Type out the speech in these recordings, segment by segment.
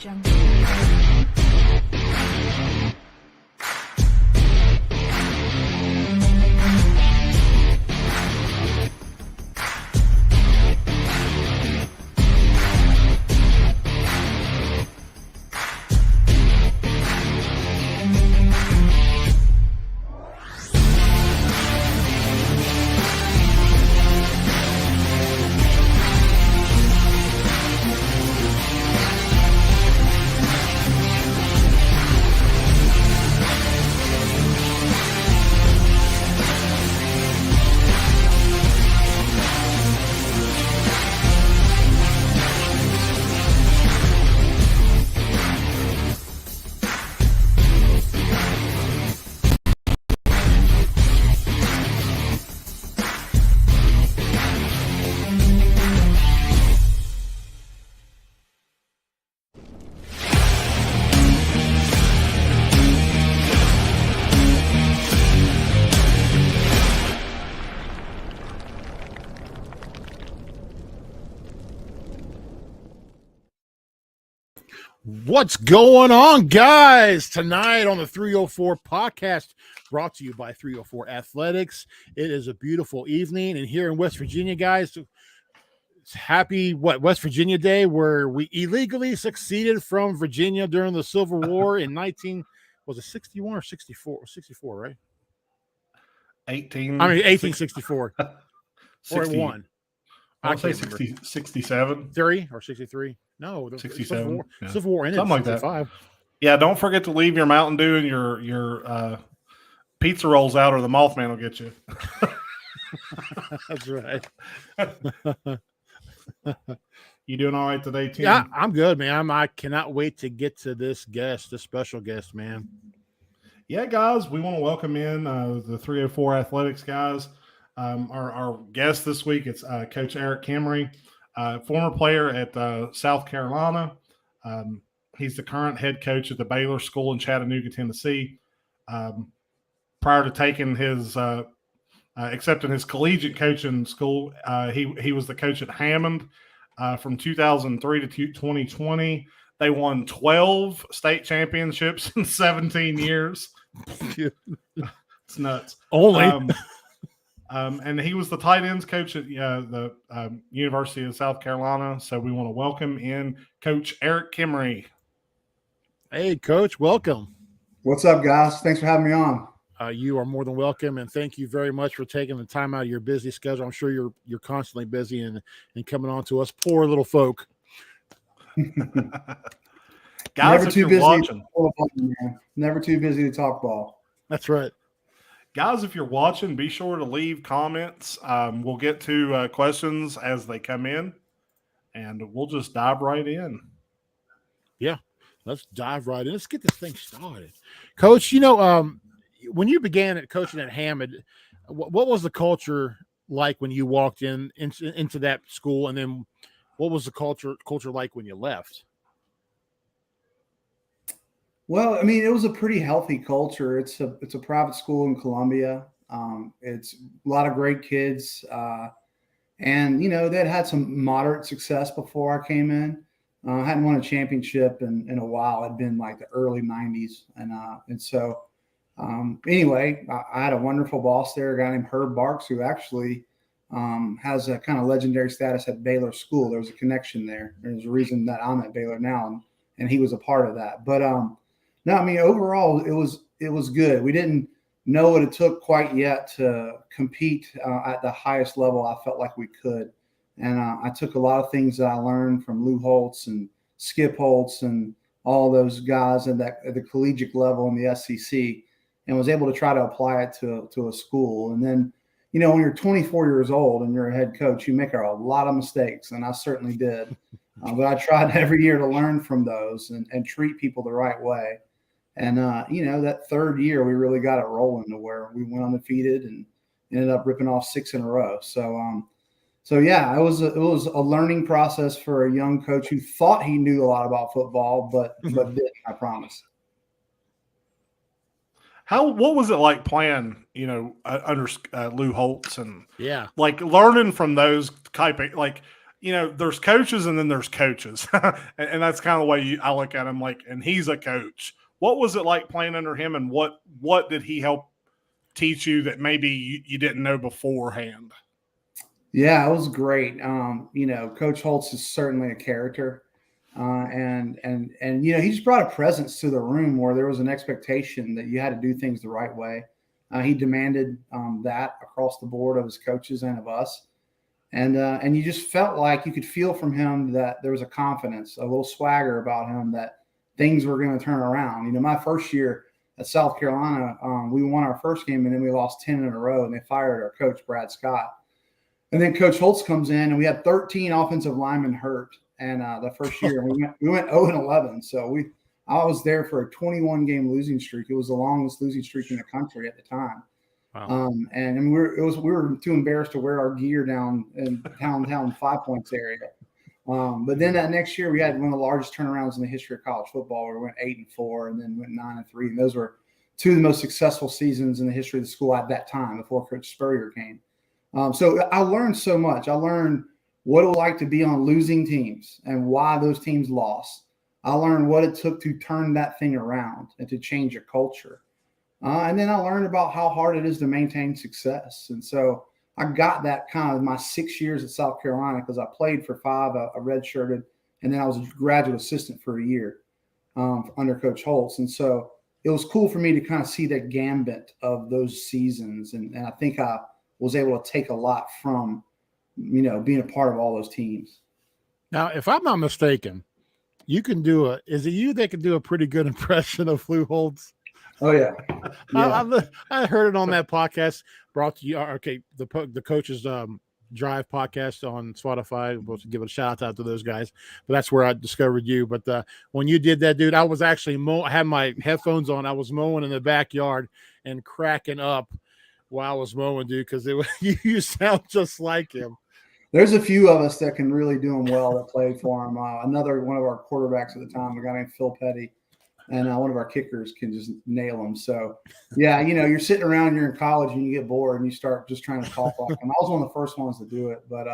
Jungle. What's going on, guys? Tonight on the 304 podcast, brought to you by 304 Athletics. It is a beautiful evening, and here in West Virginia, guys, it's happy West Virginia Day, where we illegally succeeded from Virginia during the Civil War in 61 or 64? 64, right? 1864. 60, or it won. I would say 67. 30 or 63? No, 67. Civil War ended something like 65. that. Yeah, don't forget to leave your Mountain Dew and your pizza rolls out, or the Mothman will get you. That's right. You doing all right today, Tim? Yeah, I'm good, man. I cannot wait to get to this special guest, man. Yeah, guys, we want to welcome in the 304 Athletics guys. Our guest this week is Coach Erik Kimrey, former player at South Carolina. He's the current head coach at the Baylor School in Chattanooga, Tennessee. Prior to taking accepting his collegiate coaching school, he was the coach at Hammond from 2003 to 2020. They won 12 state championships in 17 years. It's nuts. Only. And he was the tight ends coach at the University of South Carolina. So we want to welcome in Coach Erik Kimrey. Hey, Coach, welcome. What's up, guys? Thanks for having me on. You are more than welcome, and thank you very much for taking the time out of your busy schedule. I'm sure you're constantly busy and coming on to us poor little folk. Guys, never too busy. Never too busy to talk ball. That's right. Guys, if you're watching, be sure to leave comments. We'll get to questions as they come in, and we'll just dive right in. Yeah, let's dive right in. Let's get this thing started. Coach, when you began coaching at Hammond, what was the culture like when you walked into that school, and then what was the culture like when you left? Well, I mean, it was a pretty healthy culture. It's a private school in Columbia. It's a lot of great kids, and they'd had some moderate success before I came in. I hadn't won a championship in a while. It'd been like the early '90s, and so anyway, I had a wonderful boss there, a guy named Herb Barks, who actually has a kind of legendary status at Baylor School. There was a connection there. There's a reason that I'm at Baylor now, and he was a part of that. But no, I mean, overall, it was good. We didn't know what it took quite yet to compete at the highest level I felt like we could. And I took a lot of things that I learned from Lou Holtz and Skip Holtz and all those guys at the collegiate level in the SEC, and was able to try to apply it to a school. And then, when you're 24 years old and you're a head coach, you make a lot of mistakes, and I certainly did. But I tried every year to learn from those and treat people the right way. And, that third year, we really got it rolling to where we went undefeated and ended up ripping off 6 in a row. So yeah, it was a learning process for a young coach who thought he knew a lot about football, but didn't, I promise. What was it like playing, under Lou Holtz and yeah, like learning from those type of, like, there's coaches and then there's coaches. and that's kind of the way I look at him, and he's a coach. What was it like playing under him, and what did he help teach you that maybe you didn't know beforehand? Yeah, it was great. Coach Holtz is certainly a character. And he just brought a presence to the room where there was an expectation that you had to do things the right way. He demanded that across the board of his coaches and of us. And you just felt like you could feel from him that there was a confidence, a little swagger about him that things were going to turn around. My first year at South Carolina, we won our first game and then we lost 10 in a row, and they fired our coach, Brad Scott. And then Coach Holtz comes in, and we had 13 offensive linemen hurt. And the first year we went 0-11. So I was there for a 21-game losing streak. It was the longest losing streak in the country at the time. Wow. And we were too embarrassed to wear our gear down in downtown 5 Points area. But then that next year we had one of the largest turnarounds in the history of college football, where we went 8-4 and then went 9-3. And those were two of the most successful seasons in the history of the school at that time, before Coach Spurrier came. So I learned so much. I learned what it was like to be on losing teams and why those teams lost. I learned what it took to turn that thing around and to change a culture. And then I learned about how hard it is to maintain success. And so I got that kind of my 6 years at South Carolina, because I played for 5, I redshirted, and then I was a graduate assistant for a year under Coach Holtz. And so it was cool for me to kind of see that gambit of those seasons. And I think I was able to take a lot from, being a part of all those teams. Now, if I'm not mistaken, you can is it you that can do a pretty good impression of Lou Holtz? Oh, yeah. I heard it on that podcast brought to you. Okay, the Coach's Drive podcast on Spotify. We'll give a shout out to those guys. But that's where I discovered you. But when you did that, dude, I was actually I had my headphones on. I was mowing in the backyard and cracking up while I was mowing, dude, because you sound just like him. There's a few of us that can really do them well that played for him. Another one of our quarterbacks at the time, a guy named Phil Petty, and one of our kickers can just nail them. So, yeah, you're sitting around, you're in college, and you get bored, and you start just trying to talk like him. I was one of the first ones to do it, but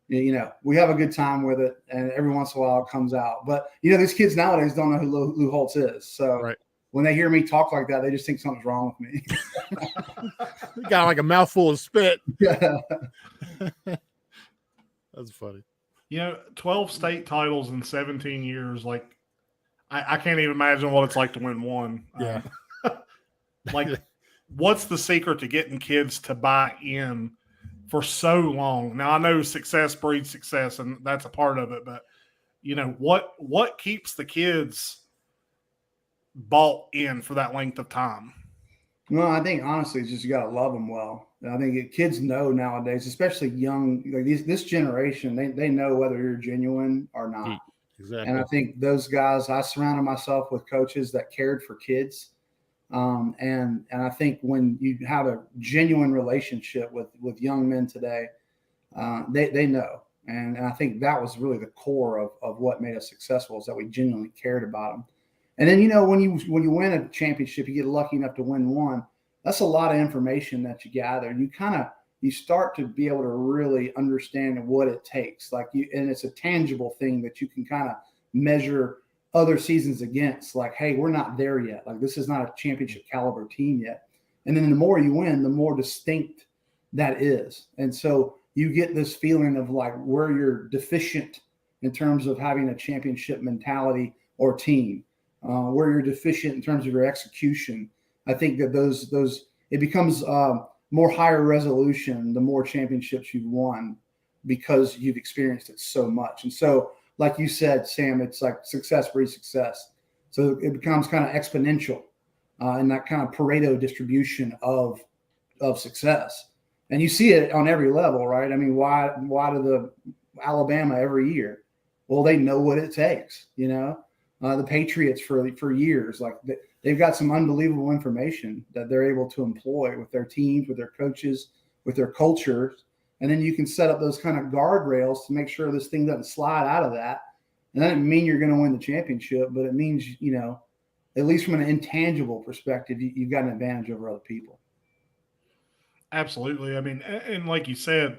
we have a good time with it, and every once in a while it comes out. But these kids nowadays don't know who Lou Holtz is, so right. When they hear me talk like that, they just think something's wrong with me. You got like a mouthful of spit. Yeah. That's funny. 12 state titles in 17 years. I can't even imagine what it's like to win one. Yeah. What's the secret to getting kids to buy in for so long? Now, I know success breeds success, and that's a part of it, but what keeps the kids bought in for that length of time? Well, I think honestly, it's just you got to love them well. I think kids know nowadays, especially young, this generation, they know whether you're genuine or not. Exactly. And I think those guys, I surrounded myself with coaches that cared for kids. And I think when you have a genuine relationship with young men today, they know. And I think that was really the core of what made us successful, is that we genuinely cared about them. And then, when you win a championship, you get lucky enough to win one. That's a lot of information that you gather. And you start to be able to really understand what it takes. And it's a tangible thing that you can kind of measure other seasons against. Like, hey, we're not there yet. This is not a championship caliber team yet. And then the more you win, the more distinct that is. And so you get this feeling of where you're deficient in terms of having a championship mentality or team. Where you're deficient in terms of your execution. I think that those it becomes more higher resolution the more championships you've won, because you've experienced it so much. And so, like you said, Sam, it's like success breeds success. So it becomes kind of exponential in that kind of Pareto distribution of success. And you see it on every level, right? I mean, why do the Alabama every year? Well, they know what it takes, The Patriots for years, they've got some unbelievable information that they're able to employ with their teams, with their coaches, with their cultures. And then you can set up those kind of guardrails to make sure this thing doesn't slide out of that. And that doesn't mean you're going to win the championship, but it means, at least from an intangible perspective, you've got an advantage over other people. Absolutely. I mean, and like you said,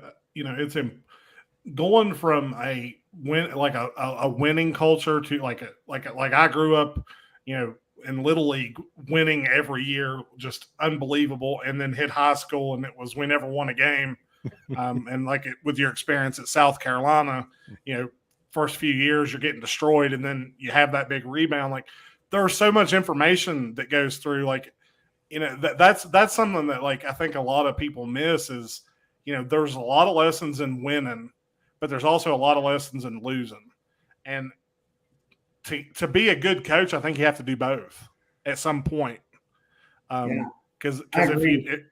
going from a winning culture to like I grew up, in Little League, winning every year, just unbelievable, and then hit high school and it was we never won a game. And with your experience at South Carolina, first few years you're getting destroyed, and then you have that big rebound. Like, there's so much information that goes through. Like, that's something that I think a lot of people miss is, there's a lot of lessons in winning, but there's also a lot of lessons in losing. And to be a good coach, I think you have to do both at some point. Because if you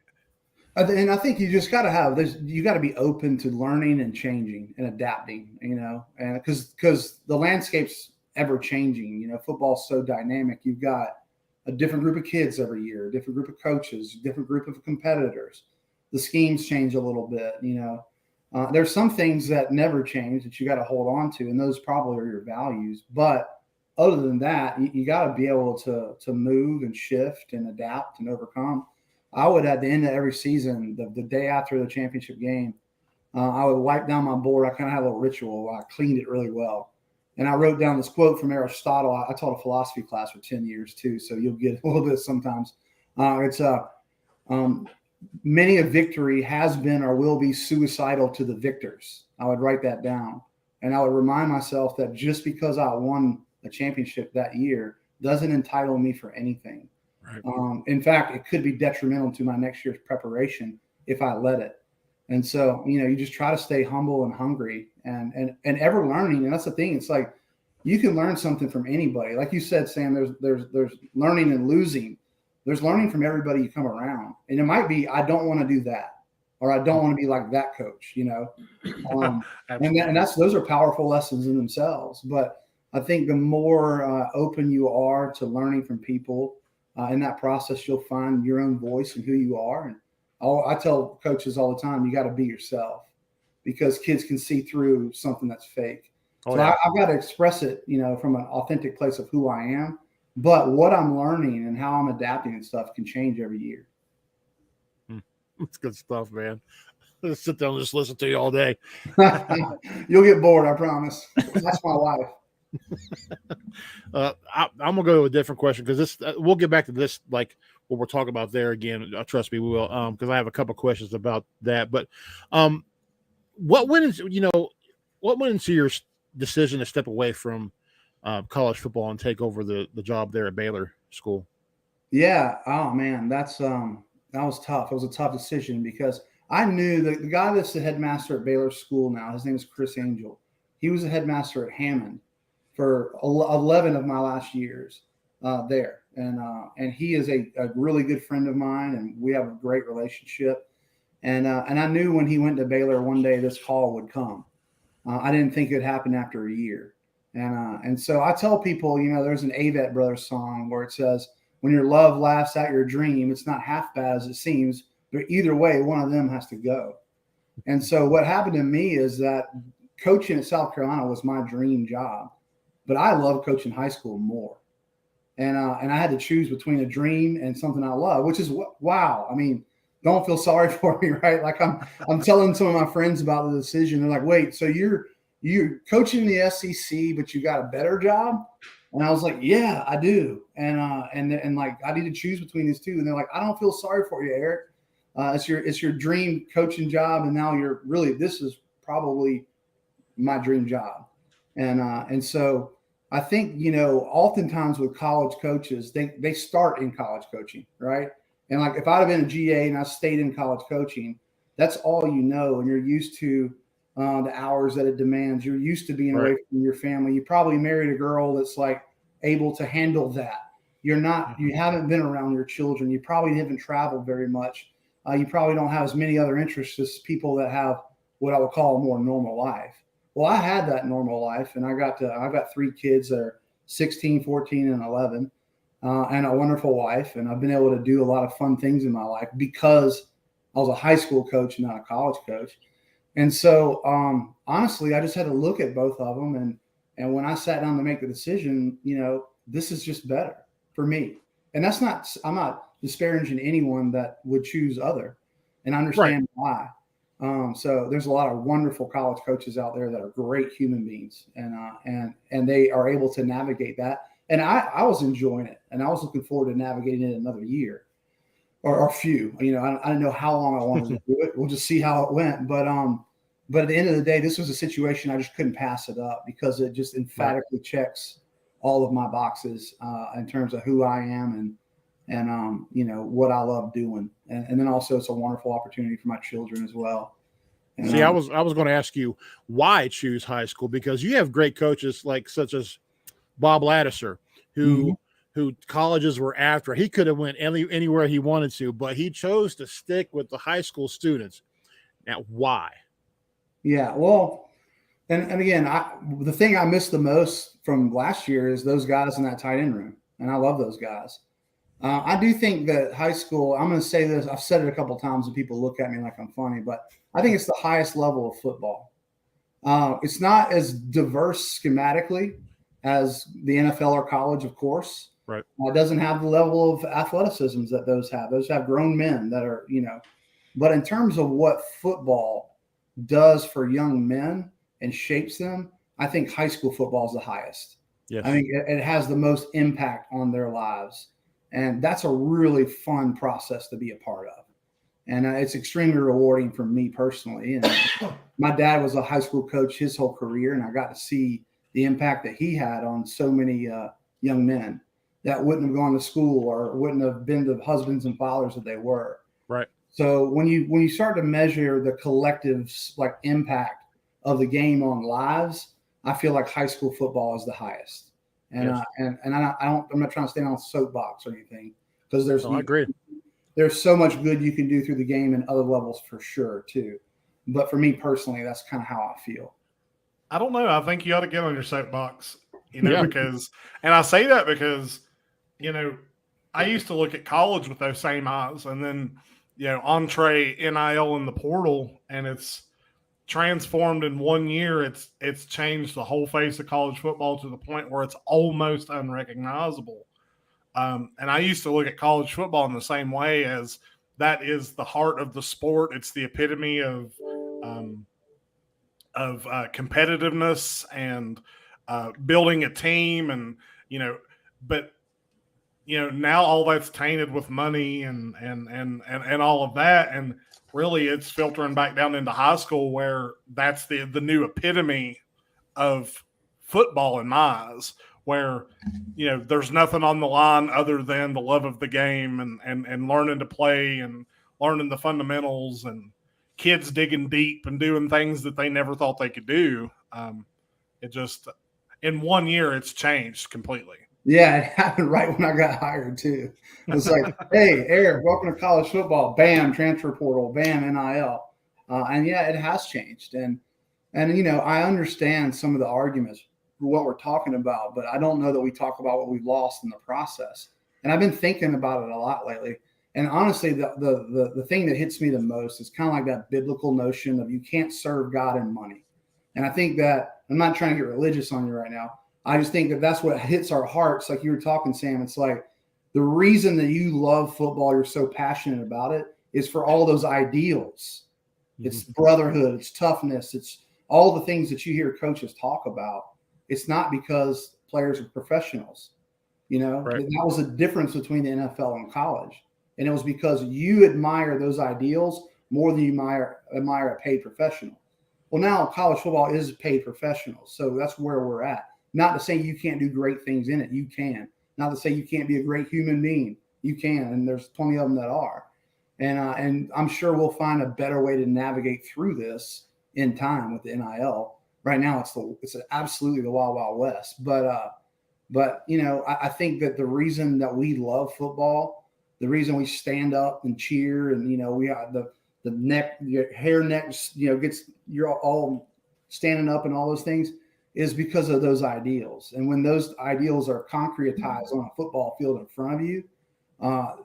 and I think you just got to have this. You got to be open to learning and changing and adapting. And because the landscape's ever changing. Football's so dynamic. You've got a different group of kids every year, a different group of coaches, a different group of competitors. The schemes change a little bit. There's some things that never change that you got to hold on to, and those probably are your values. But other than that, you got to be able to move and shift and adapt and overcome. I would, at the end of every season, the day after the championship game, I would wipe down my board. I kind of had a little ritual. I cleaned it really well. And I wrote down this quote from Aristotle. I taught a philosophy class for 10 years too, so you'll get a little bit sometimes. Many a victory has been or will be suicidal to the victors. I would write that down. And I would remind myself that just because I won a championship that year doesn't entitle me for anything. Right. In fact, it could be detrimental to my next year's preparation if I let it. And so, you just try to stay humble and hungry and ever learning. And that's the thing. It's like you can learn something from anybody. Like you said, Sam, there's learning and losing. There's learning from everybody you come around. And it might be, I don't want to do that, or I don't want to be like that coach, and those are powerful lessons in themselves. But I think the more open you are to learning from people in that process, you'll find your own voice and who you are. And I tell coaches all the time, you got to be yourself, because kids can see through something that's fake. I've got to express it, from an authentic place of who I am. But what I'm learning and how I'm adapting and stuff can change every year. That's good stuff, man. Let's sit down and just listen to you all day. You'll get bored, I promise. That's my life. I'm gonna go to a different question, because this we'll get back to this, like what we're talking about there again. Trust me, we will. Because I have a couple questions about that. But what went into your decision to step away from college football and take over the job there at Baylor School? Yeah. Oh man, that was tough. It was a tough decision, because I knew that the guy that's the headmaster at Baylor School now, his name is Chris Angel. He was a headmaster at Hammond for 11 of my last years there. And he is a really good friend of mine, and we have a great relationship. And I knew when he went to Baylor one day, this call would come. I didn't think it would happen after a year. And so I tell people, there's an Avett Brothers song where it says, when your love laughs at your dream, it's not half bad as it seems, but either way, one of them has to go. And so what happened to me is that coaching at South Carolina was my dream job, but I love coaching high school more. And I had to choose between a dream and something I love, which is wow. I mean, don't feel sorry for me, right? Like I'm telling some of my friends about the decision. They're like, wait, so you're coaching the SEC, but you got a better job? And I was like, yeah, I do. And like, I need to choose between these two. And they're like, I don't feel sorry for you, Eric. It's your dream coaching job. And now this is probably my dream job. And so I think, oftentimes with college coaches, they start in college coaching, right? And like, if I'd have been a GA and I stayed in college coaching, that's all and you're used to the hours that it demands. You're used to being away from your family. You probably married a girl that's like able to handle that. You haven't been around your children. You probably haven't traveled very much. You probably don't have as many other interests as people that have what I would call a more normal life. Well, I had that normal life, and I've got 3 kids that are 16, 14, and 11, and a wonderful wife. And I've been able to do a lot of fun things in my life because I was a high school coach and not a college coach. And so, honestly, I just had to look at both of them. And when I sat down to make the decision, this is just better for me. And I'm not disparaging anyone that would choose other, and I understand why. So there's a lot of wonderful college coaches out there that are great human beings, and they are able to navigate that. And I was enjoying it, and I was looking forward to navigating it another year or a few. I didn't know how long I wanted to do it. We'll just see how it went. But at the end of the day, this was a situation I just couldn't pass it up because it just emphatically checks all of my boxes in terms of who I am and what I love doing. And then also it's a wonderful opportunity for my children as well. And, See, I was going to ask you why choose high school, because you have great coaches such as Bob Laddiser, who colleges were after. He could have went anywhere he wanted to, but he chose to stick with the high school students. Now, why? Yeah, well, and again, the thing I missed the most from last year is those guys in that tight end room, and I love those guys. I do think that high school, I'm going to say this, I've said it a couple of times and people look at me like I'm funny, but I think it's the highest level of football. It's not as diverse schematically as the NFL or college, of course. Right. It doesn't have the level of athleticism that those have. Those have grown men that are, but in terms of what football does for young men and shapes them, I think high school football is the highest. Yes. I think it has the most impact on their lives. And that's a really fun process to be a part of. And it's extremely rewarding for me personally. And my dad was a high school coach his whole career, and I got to see the impact that he had on so many young men that wouldn't have gone to school or wouldn't have been the husbands and fathers that they were. Right. So when you start to measure the collective impact of the game on lives, I feel like high school football is the highest. And yes. I'm not trying to stand on a soapbox or anything, because I agree. There's so much good you can do through the game and other levels for sure too. But for me personally, that's kind of how I feel. I don't know. I think you ought to get on your soapbox, because, and I say that because, I used to look at college with those same eyes, and then, entree NIL in the portal, and it's transformed in 1 year. It's changed the whole face of college football to the point where it's almost unrecognizable. And I used to look at college football in the same way, as that is the heart of the sport. It's the epitome of competitiveness and building a team, and but now all that's tainted with money and all of that, and really it's filtering back down into high school, where that's the new epitome of football in my eyes, where there's nothing on the line other than the love of the game and learning to play and learning the fundamentals, and kids digging deep and doing things that they never thought they could do. It just, in 1 year, it's changed completely. Yeah, it happened right when I got hired too. It was like, hey, Eric, welcome to college football. Bam, transfer portal. Bam, NIL. And yeah, it has changed. And I understand some of the arguments for what we're talking about, but I don't know that we talk about what we've lost in the process. And I've been thinking about it a lot lately. And honestly, the thing that hits me the most is kind of like that biblical notion of you can't serve God and money. And I think that, I'm not trying to get religious on you right now, I just think that that's what hits our hearts. Like you were talking, Sam, it's like the reason that you love football, you're so passionate about it, is for all those ideals. Mm-hmm. It's brotherhood, it's toughness, it's all the things that you hear coaches talk about. It's not because players are professionals. Right. That was the difference between the NFL and college. And it was because you admire those ideals more than you admire a paid professional. Well, now college football is paid professionals. So that's where we're at. Not to say you can't do great things in it. You can. Not to say you can't be a great human being. You can. And there's plenty of them that are. And I'm sure we'll find a better way to navigate through this in time with the NIL. Right now, it's absolutely the wild, wild west. But I think that the reason that we love football, the reason we stand up and cheer, and we have the neck, your hair neck, gets, you're all standing up and all those things, is because of those ideals. And when those ideals are concretized on a football field in front of you,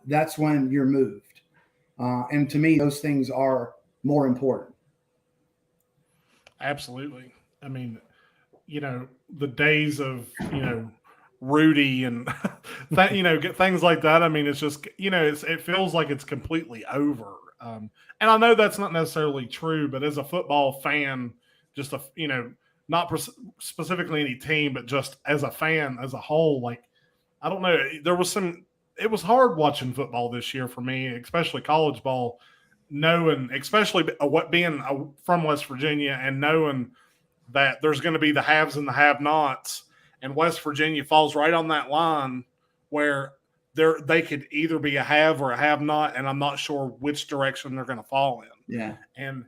that's when you're moved. And to me, those things are more important. Absolutely. I mean, the days of, Rudy and get things like that. I mean, it's just, it feels like it's completely over. And I know that's not necessarily true, but as a football fan, just not specifically any team, but just as a fan as a whole, like, I don't know, it was hard watching football this year for me, especially college ball, knowing, especially what being from West Virginia and knowing that there's going to be the haves and the have-nots, and West Virginia falls right on that line where they could either be a have or a have-not, and I'm not sure which direction they're going to fall in. Yeah. And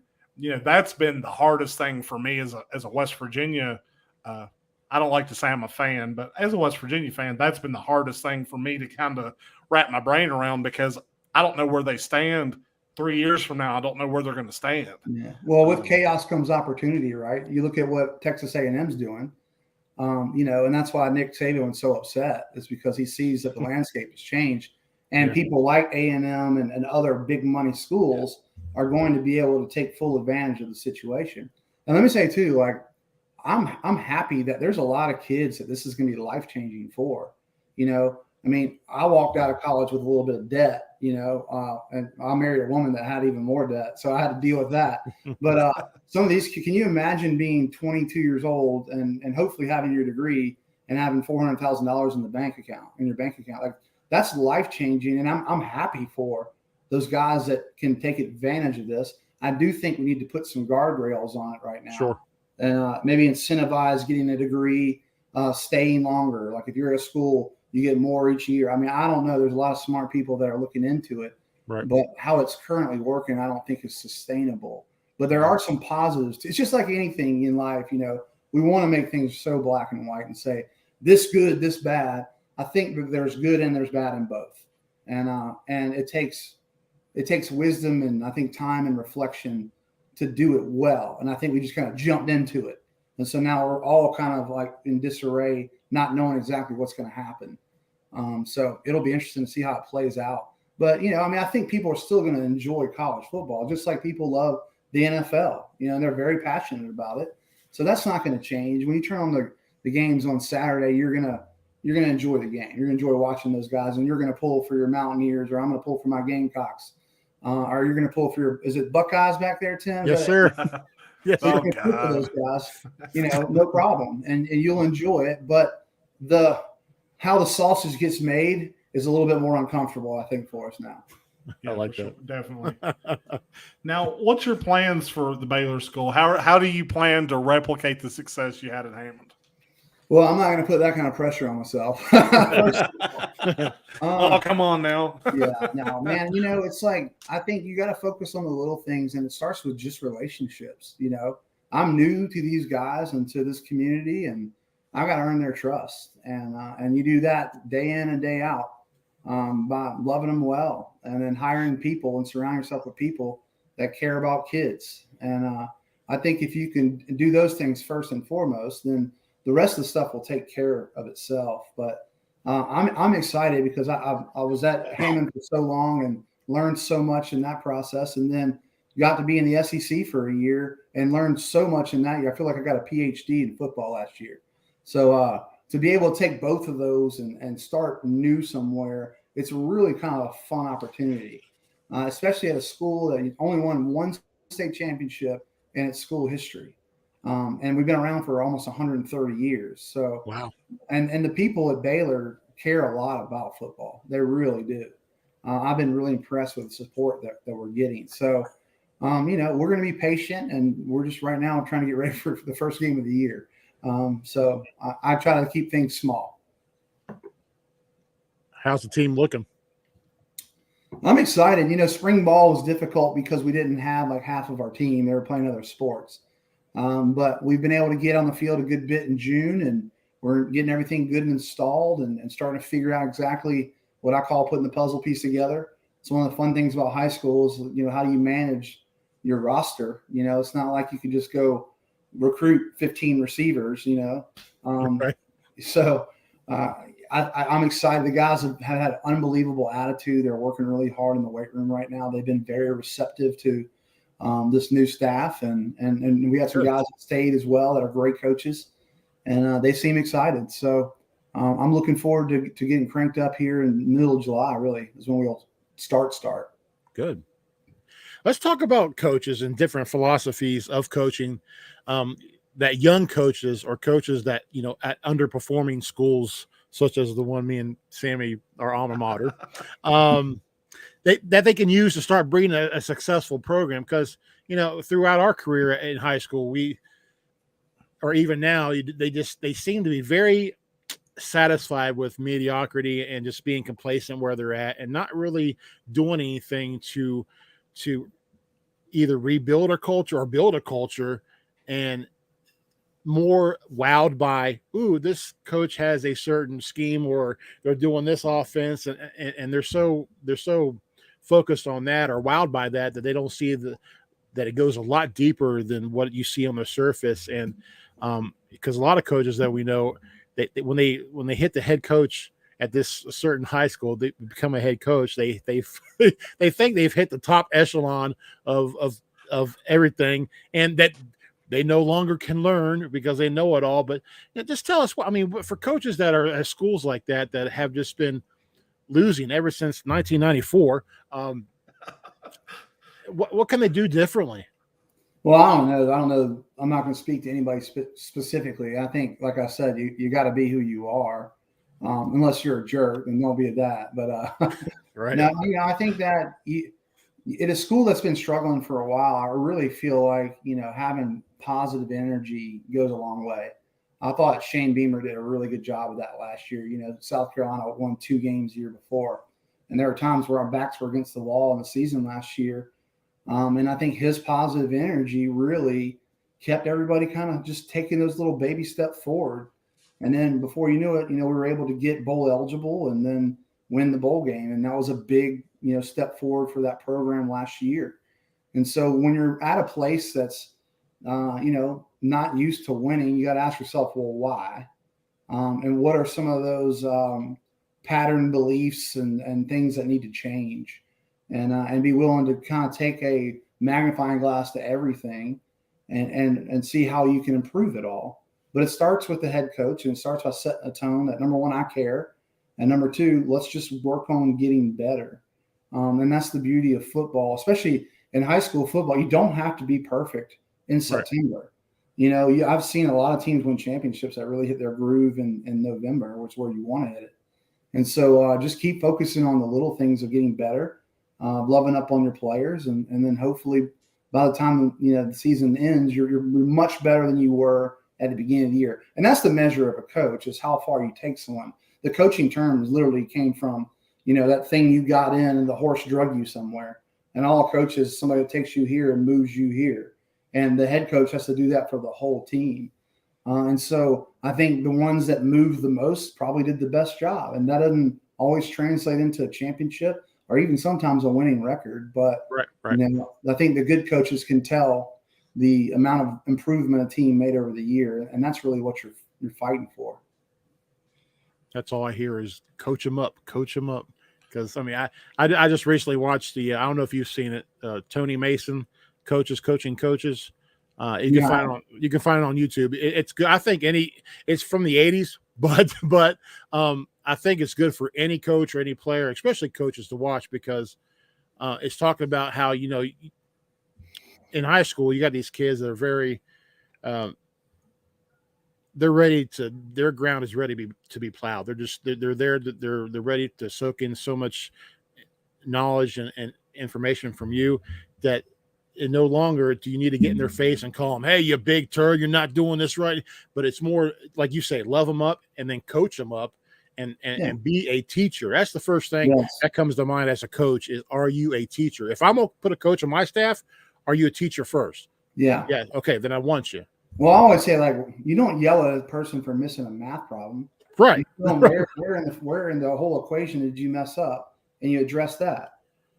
that's been the hardest thing for me as a West Virginia. I don't like to say I'm a fan, but as a West Virginia fan, that's been the hardest thing for me to kind of wrap my brain around, because I don't know where they stand 3 years from now. I don't know where they're going to stand. Yeah. Well, with chaos comes opportunity, right? You look at what Texas A&M's doing, and that's why Nick Saban was so upset, is because he sees that the landscape has changed, and people like A&M and other big money schools are going to be able to take full advantage of the situation. And let me say too, like, I'm happy that there's a lot of kids that this is going to be life-changing for. I mean, I walked out of college with a little bit of debt, and I married a woman that had even more debt, so I had to deal with that. But some of these, can you imagine being 22 years old and hopefully having your degree and having $400,000 in your bank account? Like, that's life-changing, and I'm happy for those guys that can take advantage of this. I do think we need to put some guardrails on it right now. Sure. And maybe incentivize getting a degree, staying longer. Like, if you're at a school, you get more each year. I mean, I don't know. There's a lot of smart people that are looking into it. Right. But how it's currently working, I don't think is sustainable. But there are some positives. It's just like anything in life, we want to make things so black and white and say this good, this bad. I think that there's good and there's bad in both. And it takes wisdom and I think time and reflection to do it well. And I think we just kind of jumped into it. And so now we're all kind of like in disarray, not knowing exactly what's going to happen. So it'll be interesting to see how it plays out. But, I think people are still going to enjoy college football, just like people love the NFL. They're very passionate about it. So that's not going to change. When you turn on the games on Saturday, you're going to enjoy the game. You're going to enjoy watching those guys, and you're going to pull for your Mountaineers, or I'm going to pull for my Gamecocks. Or you're going to pull for is it Buckeyes back there, Tim? Yes, sir. Yes. So you can pull for those guys, no problem. And you'll enjoy it. But how the sausage gets made is a little bit more uncomfortable, I think, for us now. Yeah, I like that. sure. Definitely. Now, what's your plans for the Baylor School? How do you plan to replicate the success you had at Hammond? Well, I'm not going to put that kind of pressure on myself. Oh, come on now. Yeah, no, man, it's like, I think you got to focus on the little things, and it starts with just relationships. I'm new to these guys and to this community, and I got to earn their trust. And you do that day in and day out by loving them well, and then hiring people and surrounding yourself with people that care about kids. And I think if you can do those things first and foremost, then the rest of the stuff will take care of itself. But I'm excited because I was at Hammond for so long and learned so much in that process, and then got to be in the SEC for a year and learned so much in that year. I feel like I got a PhD in football last year. So to be able to take both of those and start new somewhere, it's really kind of a fun opportunity, especially at a school that only won one state championship in its school history. And we've been around for almost 130 years. So, wow. And the people at Baylor care a lot about football. They really do. I've been really impressed with the support that we're getting. So, we're going to be patient, and we're just right now trying to get ready for the first game of the year. So I try to keep things small. How's the team looking? I'm excited. Spring ball was difficult because we didn't have like half of our team. They were playing other sports. But we've been able to get on the field a good bit in June, and we're getting everything good and installed and starting to figure out exactly what I call putting the puzzle piece together. It's one of the fun things about high school is, how do you manage your roster? It's not like you can just go recruit 15 receivers, Right. So I'm excited. The guys have had an unbelievable attitude. They're working really hard in the weight room right now. They've been very receptive to this new staff, and we have some guys that stayed as well that are great coaches, and they seem excited. So I'm looking forward to getting cranked up here in the middle of July. Really is when we'll start. Good. Let's talk about coaches and different philosophies of coaching. That young coaches or coaches that at underperforming schools, such as the one me and Sammy, our alma mater, they can use to start bringing a successful program. Because throughout our career in high school, or even now, they seem to be very satisfied with mediocrity and just being complacent where they're at, and not really doing anything to either rebuild a culture or build a culture, and more wowed by, ooh, this coach has a certain scheme, or they're doing this offense, and they're so focused on that or wowed by that they don't see that it goes a lot deeper than what you see on the surface. And because a lot of coaches that we know, when they hit the head coach at this certain high school, they become a head coach. They they think they've hit the top echelon of everything, and that they no longer can learn because they know it all. But just tell us for coaches that are at schools like that have just been losing ever since 1994. What can they do differently? Well, I don't know. I'm not going to speak to anybody specifically. I think, like I said, you got to be who you are, unless you're a jerk, and don't be that. But right. No, I think that in a school that's been struggling for a while, I really feel like having positive energy goes a long way. I thought Shane Beamer did a really good job of that last year. South Carolina won 2 games the year before, and there were times where our backs were against the wall in the season last year. And I think his positive energy really kept everybody kind of just taking those little baby steps forward. And then before you knew it, we were able to get bowl eligible and then win the bowl game. And that was a big, step forward for that program last year. And so when you're at a place that's, not used to winning, you got to ask yourself, well, why? And what are some of those pattern beliefs and things that need to change? And be willing to kind of take a magnifying glass to everything and see how you can improve it all. But it starts with the head coach, and it starts by setting a tone that, number one, I care. And number two, let's just work on getting better. And that's the beauty of football, especially in high school football. You don't have to be perfect in September. Right. I've seen a lot of teams win championships that really hit their groove in November, which is where you want to hit it. And so just keep focusing on the little things of getting better. Loving up on your players, and then hopefully by the time the season ends, you're much better than you were at the beginning of the year. And that's the measure of a coach, is how far you take someone. The coaching terms literally came from that thing you got in and the horse drug you somewhere. And all coaches, somebody that takes you here and moves you here, and the head coach has to do that for the whole team. And so I think the ones that moved the most probably did the best job, and that doesn't always translate into a championship or even sometimes a winning record. But right. I think the good coaches can tell the amount of improvement a team made over the year, and that's really what you're fighting for. That's all I hear is coach them up. Because I just recently watched I don't know if you've seen it, Tony Mason, Coaches Coaching Coaches. You can find it on YouTube. It's good. I think it's from the 80s, but I think it's good for any coach or any player, especially coaches, to watch, because it's talking about how in high school you got these kids that are very their ground is ready to be plowed. They're there. They're ready to soak in so much knowledge and information from you that it no longer do you need to get in their face and call them, hey, you big turd, you're not doing this right. But it's more like you say, love them up and then coach them up and be a teacher. That's the first thing that comes to mind as a coach is, are you a teacher? If I'm going to put a coach on my staff, are you a teacher first? Yeah. Yeah. Okay. Then I want you. Well, I always say, like, you don't yell at a person for missing a math problem. Right. Where in the whole equation did you mess up? And you address that.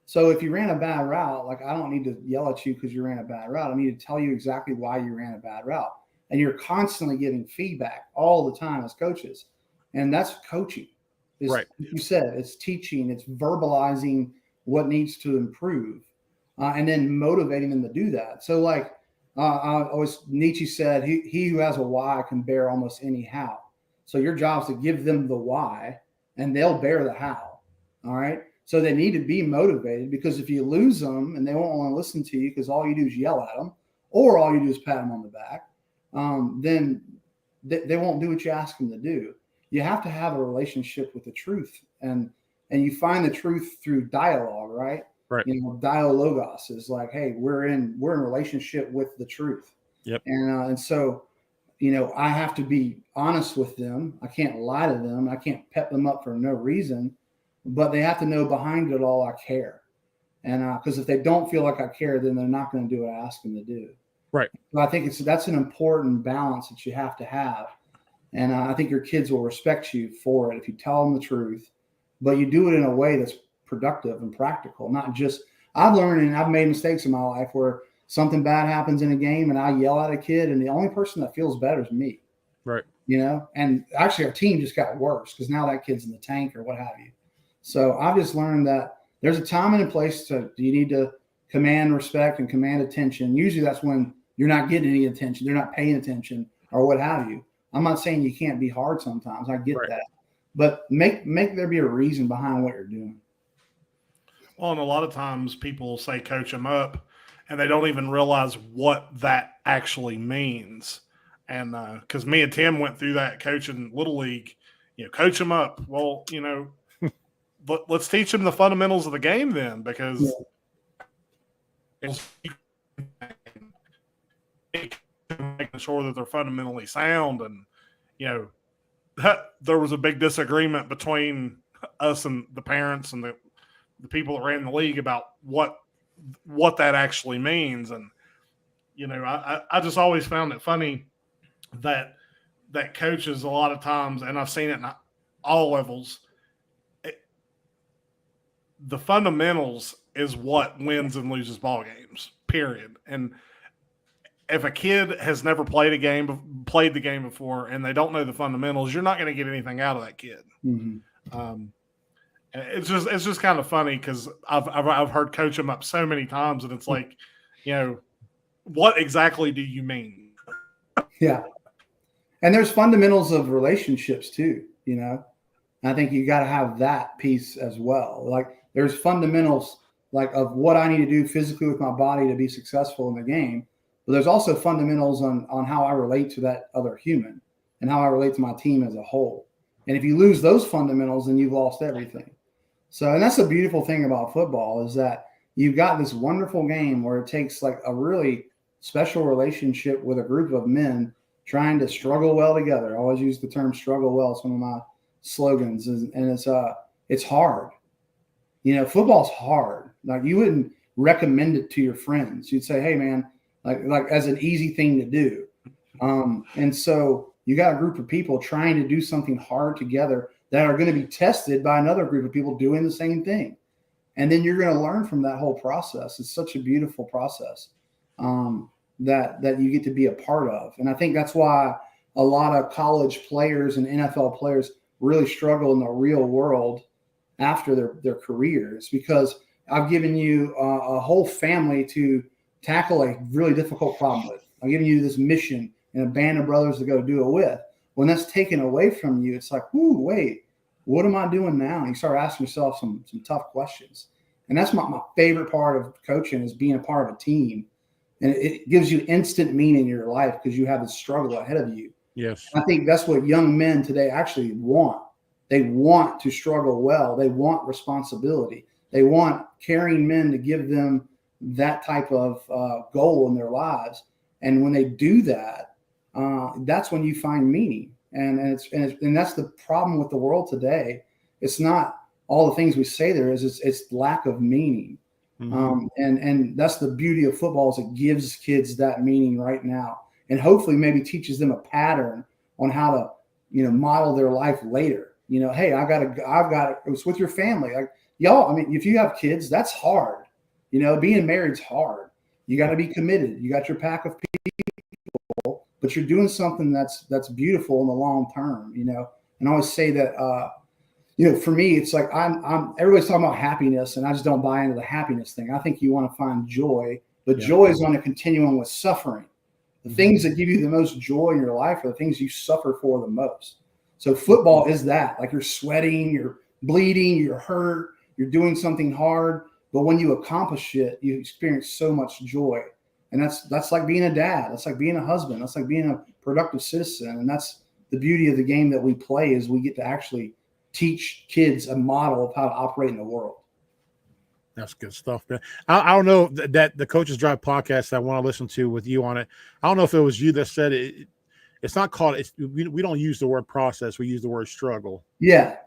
So if you ran a bad route, like, I don't need to yell at you because you ran a bad route. I need to tell you exactly why you ran a bad route. And you're constantly getting feedback all the time as coaches. And that's coaching. Right. Like you said, it's teaching, it's verbalizing what needs to improve, and then motivating them to do that. So, like, Nietzsche said, he who has a why can bear almost any how. So your job is to give them the why, and they'll bear the how. All right. So they need to be motivated, because if you lose them and they won't want to listen to you because all you do is yell at them, or all you do is pat them on the back, then they won't do what you ask them to do. You have to have a relationship with the truth, and you find the truth through dialogue, right? Right. Dialogos is like, hey, we're in relationship with the truth. Yep. And so, I have to be honest with them. I can't lie to them. I can't pep them up for no reason, but they have to know behind it all I care. And because if they don't feel like I care, then they're not going to do what I ask them to do. Right. So I think that's an important balance that you have to have. And I think your kids will respect you for it if you tell them the truth, but you do it in a way that's productive and practical, not just. I've learned, and I've made mistakes in my life where something bad happens in a game and I yell at a kid, and the only person that feels better is me. Right. And actually our team just got worse because now that kid's in the tank or what have you. So I've just learned that there's a time and a place you need to command respect and command attention. Usually that's when you're not getting any attention, they're not paying attention or what have you. I'm not saying you can't be hard sometimes. I get that. But make there be a reason behind what you're doing. Well, and a lot of times people say coach them up, and they don't even realize what that actually means. And because me and Tim went through that coaching Little League, coach them up. Well, let's teach them the fundamentals of the game then, because it's making sure that they're fundamentally sound. And, there was a big disagreement between us and the parents and the people that ran the league about what that actually means. And, I just always found it funny that coaches a lot of times, and I've seen it in all levels, the fundamentals is what wins and loses ball games, period. And if a kid has never played the game before and they don't know the fundamentals, you're not going to get anything out of that kid. Mm-hmm. It's just kind of funny because I've heard coach them up so many times, and it's like, what exactly do you mean? Yeah. And there's fundamentals of relationships too, I think you got to have that piece as well. Like there's fundamentals like of what I need to do physically with my body to be successful in the game. But there's also fundamentals on how I relate to that other human and how I relate to my team as a whole. And if you lose those fundamentals, then you've lost everything. So, and that's the beautiful thing about football is that you've got this wonderful game where it takes like a really special relationship with a group of men trying to struggle well together. I always use the term struggle well. It's one of my slogans, and it's hard. Football's hard. Like you wouldn't recommend it to your friends. You'd say, hey man, like as an easy thing to do. And so you got a group of people trying to do something hard together that are going to be tested by another group of people doing the same thing. And then you're going to learn from that whole process. It's such a beautiful process that you get to be a part of. And I think that's why a lot of college players and NFL players really struggle in the real world after their careers, because I've given you a whole family to tackle a really difficult problem with. I'm giving you this mission and a band of brothers to go do it with. When that's taken away from you, it's like, ooh, wait, what am I doing now? And you start asking yourself some tough questions. And that's my favorite part of coaching is being a part of a team. And it gives you instant meaning in your life because you have this struggle ahead of you. Yes. And I think that's what young men today actually want. They want to struggle well. They want responsibility. They want caring men to give them that type of goal in their lives. And when they do that, that's when you find meaning. And that's the problem with the world today. It's not all the things we say there is. It's lack of meaning. Mm-hmm. And that's the beauty of football is it gives kids that meaning right now, and hopefully maybe teaches them a pattern on how to model their life later. Hey, I've got it. It's with your family, like y'all. I mean, if you have kids, that's hard. Being married's hard. You got to be committed. You got your pack of people, but you're doing something that's beautiful in the long term. And I always say that. For me, it's like everybody's talking about happiness, and I just don't buy into the happiness thing. I think you want to find joy, but joy is on a continuum with suffering. The things that give you the most joy in your life are the things you suffer for the most. So football is that. Like you're sweating, you're bleeding, you're hurt, You're doing something hard, but when you accomplish it, you experience so much joy. And that's like being a dad. That's like being a husband. That's like being a productive citizen. And that's the beauty of the game that we play, is we get to actually teach kids a model of how to operate in the world. That's good stuff, man. I don't know that the Coaches Drive podcast I want to listen to with you on it. I don't know if it was you that said it. It's not called. We don't use the word process. We use the word struggle. Yeah.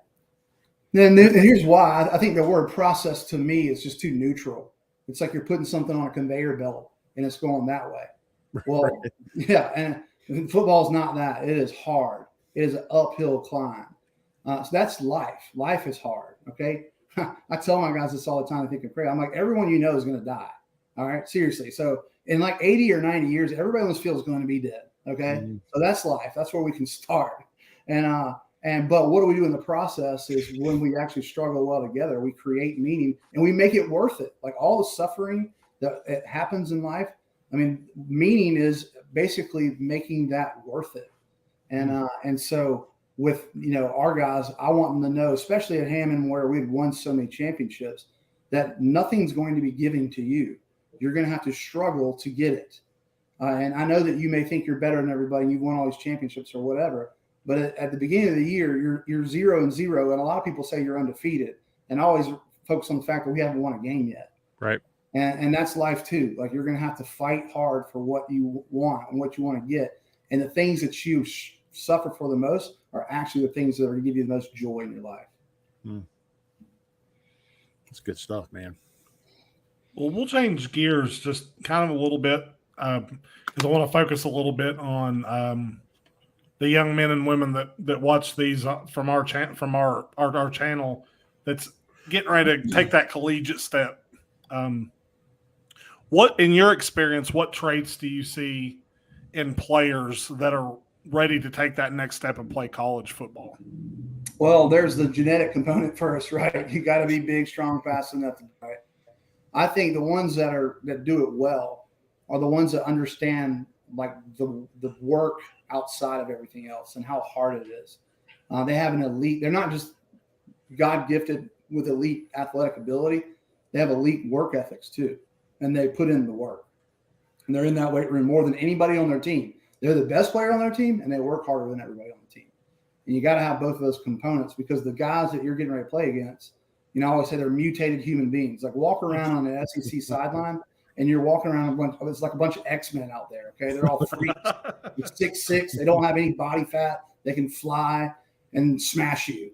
And here's why. I think the word process to me is just too neutral. It's like you're putting something on a conveyor belt and it's going that way. Well, right. Yeah. And football's not that. It is hard. It is an uphill climb. So that's life. Life is hard. Okay. I tell my guys this all the time. I think I'm crazy. I'm like, everyone you know is going to die. All right. Seriously. So in like 80 or 90 years, everybody on this field is going to be dead. Okay. Mm-hmm. So that's life. That's where we can start. But what do we do in the process is when we actually struggle well together, we create meaning and we make it worth it. Like all the suffering that it happens in life. I mean, meaning is basically making that worth it. And so with, our guys, I want them to know, especially at Hammond where we've won so many championships, that nothing's going to be given to you. You're going to have to struggle to get it. And I know that you may think you're better than everybody and you've won all these championships or whatever. But at the beginning of the year, you're 0-0, and a lot of people say you're undefeated, and I always focus on the fact that we haven't won a game yet. Right. And that's life too. Like you're going to have to fight hard for what you want and what you want to get, and the things that you suffer for the most are actually the things that are going to give you the most joy in your life. That's good stuff, man. Well, we'll change gears just kind of a little bit because I want to focus a little bit on the young men and women that watch these from our channel that's getting ready to take that collegiate step. What, in your experience, what traits do you see in players that are ready to take that next step and play college football? Well, there's the genetic component first, right? You got to be big, strong, fast enough to play. I think the ones that do it well are the ones that understand like the work outside of everything else and how hard it is. They have an elite. They're not just God gifted with elite athletic ability. They have elite work ethics too, and they put in the work. And they're in that weight room more than anybody on their team. They're the best player on their team, and they work harder than everybody on the team. And you got to have both of those components because the guys that you're getting ready to play against, I always say they're mutated human beings. Like walk around on the SEC sideline, and you're walking around it's like a bunch of X-Men out there. Okay, they're all freaks. They're 6'6". They don't have any body fat. They can fly and smash you.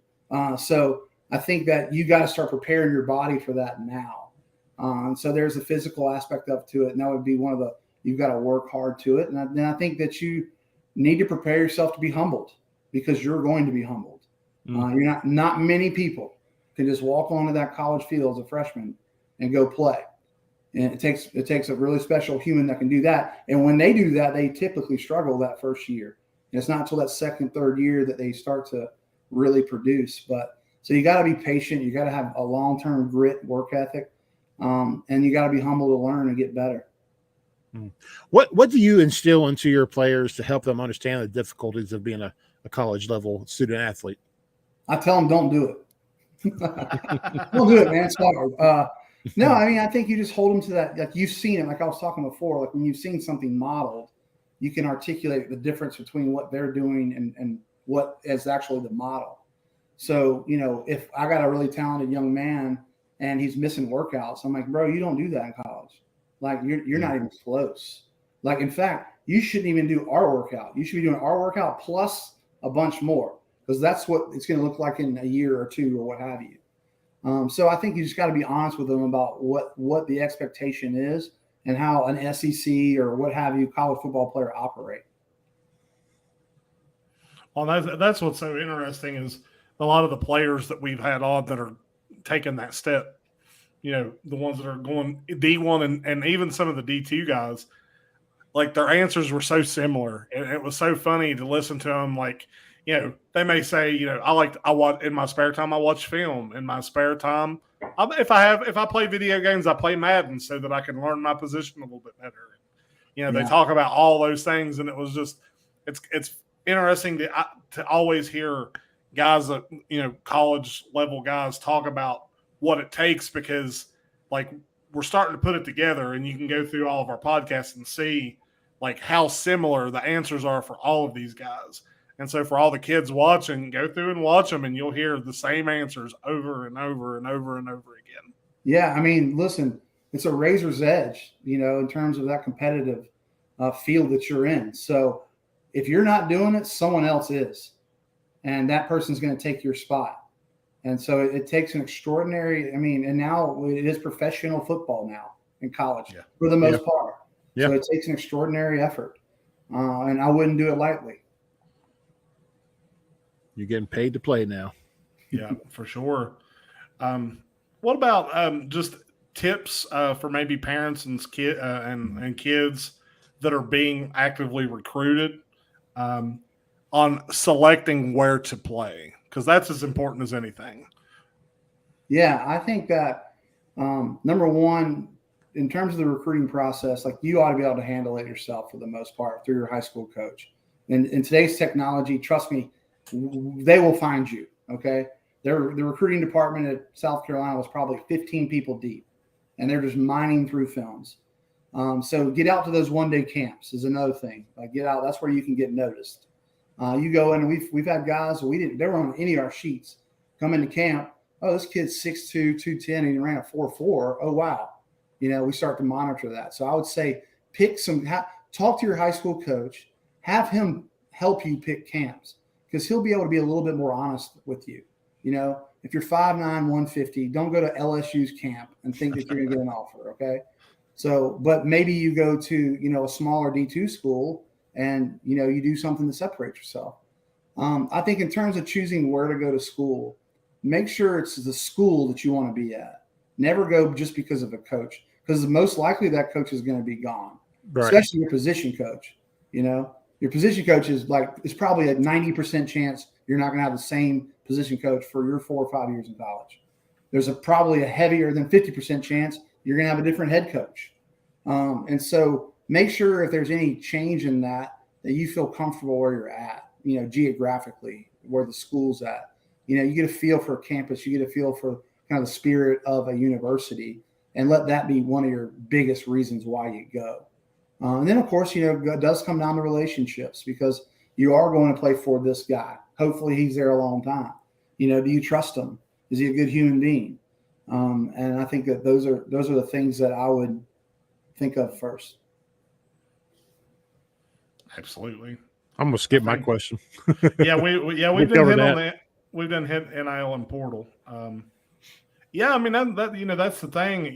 So I think that you got to start preparing your body for that now. And so there's a physical aspect to it, and that would be one of the. You've got to work hard to it. And I think that you need to prepare yourself to be humbled because you're going to be humbled. You're not many people can just walk onto that college field as a freshman and go play. And it takes a really special human that can do that. And when they do that, they typically struggle that first year. And it's not until that second, third year that they start to really produce. But so you got to be patient. You got to have a long-term grit work ethic. And you got to be humble to learn and get better. What do you instill into your players to help them understand the difficulties of being a college level student athlete? I tell them, don't do it. Don't do it, man. It's hard. No, I mean, I think you just hold them to that. Like you've seen it, like I was talking before, like when you've seen something modeled, you can articulate the difference between what they're doing and what is actually the model. So, if I got a really talented young man and he's missing workouts, I'm like, bro, you don't do that in college. Like you're not even close. Like, in fact, you shouldn't even do our workout. You should be doing our workout plus a bunch more because that's what it's going to look like in a year or two or what have you. So I think you just got to be honest with them about what the expectation is and how an SEC or what have you college football player operate. Well, that's what's so interesting is a lot of the players that we've had on that are taking that step. The ones that are going D1 and even some of the D2 guys, like their answers were so similar. And it was so funny to listen to them. Like, they may say, I watch in my spare time, I watch film. In my spare time, if I play video games, I play Madden so that I can learn my position a little bit better. They talk about all those things. And it was just, it's interesting to always hear guys that, college level guys talk about what it takes, because like we're starting to put it together, and you can go through all of our podcasts and see like how similar the answers are for all of these guys. And so for all the kids watching, go through and watch them, and you'll hear the same answers over and over and over and over again. Yeah, I mean, listen, it's a razor's edge, in terms of that competitive field that you're in. So if you're not doing it, someone else is, and that person's going to take your spot. And so it takes an extraordinary, and now it is professional football now in college for the most part. So it takes an extraordinary effort, and I wouldn't do it lightly. You're getting paid to play now. Yeah, for sure. What about just tips for maybe parents and kids that are being actively recruited on selecting where to play? Because that's as important as anything. Yeah, I think that number one, in terms of the recruiting process, like you ought to be able to handle it yourself for the most part through your high school coach. And in today's technology, trust me, they will find you. Okay. The recruiting department at South Carolina was probably 15 people deep, and they're just mining through films. So get out to those one-day camps is another thing. Like get out. That's where you can get noticed. You go in, and we've had guys they were on any of our sheets come into camp. Oh, this kid's 6'2", 210, and he ran a 4.4. Oh, wow. We start to monitor that. So I would say talk to your high school coach, have him help you pick camps, because he'll be able to be a little bit more honest with you. If you're 5'9", 150, don't go to LSU's camp and think that you're going to get an offer. Okay. So, but maybe you go to, a smaller D2 school and, you do something to separate yourself. I think in terms of choosing where to go to school, make sure it's the school that you want to be at. Never go just because of a coach, because most likely that coach is going to be gone, especially your position coach. Your position coach is it's probably a 90% chance you're not going to have the same position coach for your 4 or 5 years in college. There's probably a heavier than 50% chance you're going to have a different head coach. And so make sure if there's any change in that you feel comfortable where you're at, geographically, where the school's at. You get a feel for a campus, you get a feel for kind of the spirit of a university, and let that be one of your biggest reasons why you go. And then, of course, it does come down to relationships, because you are going to play for this guy. Hopefully he's there a long time. Do you trust him? Is he a good human being? And I think that those are the things that I would think of first. Absolutely. I'm gonna skip my question. We've been hit on that. We've done hit NIL and portal. That's the thing.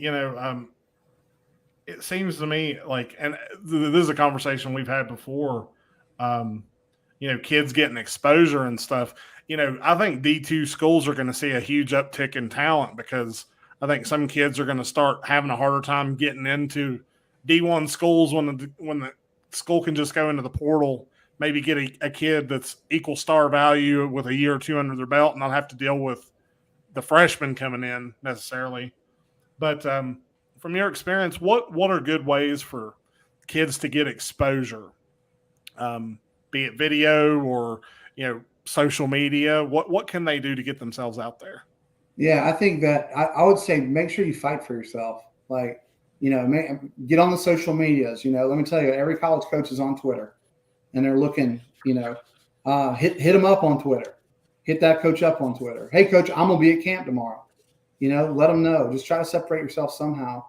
It seems to me like, and this is a conversation we've had before. Kids getting exposure and stuff. I think D2 schools are going to see a huge uptick in talent, because I think some kids are going to start having a harder time getting into D1 schools when the school can just go into the portal, maybe get a kid that's equal star value with a year or two under their belt, and not have to deal with the freshmen coming in necessarily. But from your experience, what are good ways for kids to get exposure? Be it video or social media. What can they do to get themselves out there? Yeah, I think that I would say make sure you fight for yourself. Get on the social medias. Let me tell you, every college coach is on Twitter, and they're looking. Hit them up on Twitter. Hit that coach up on Twitter. Hey, coach, I'm gonna be at camp tomorrow. Let them know. Just try to separate yourself somehow.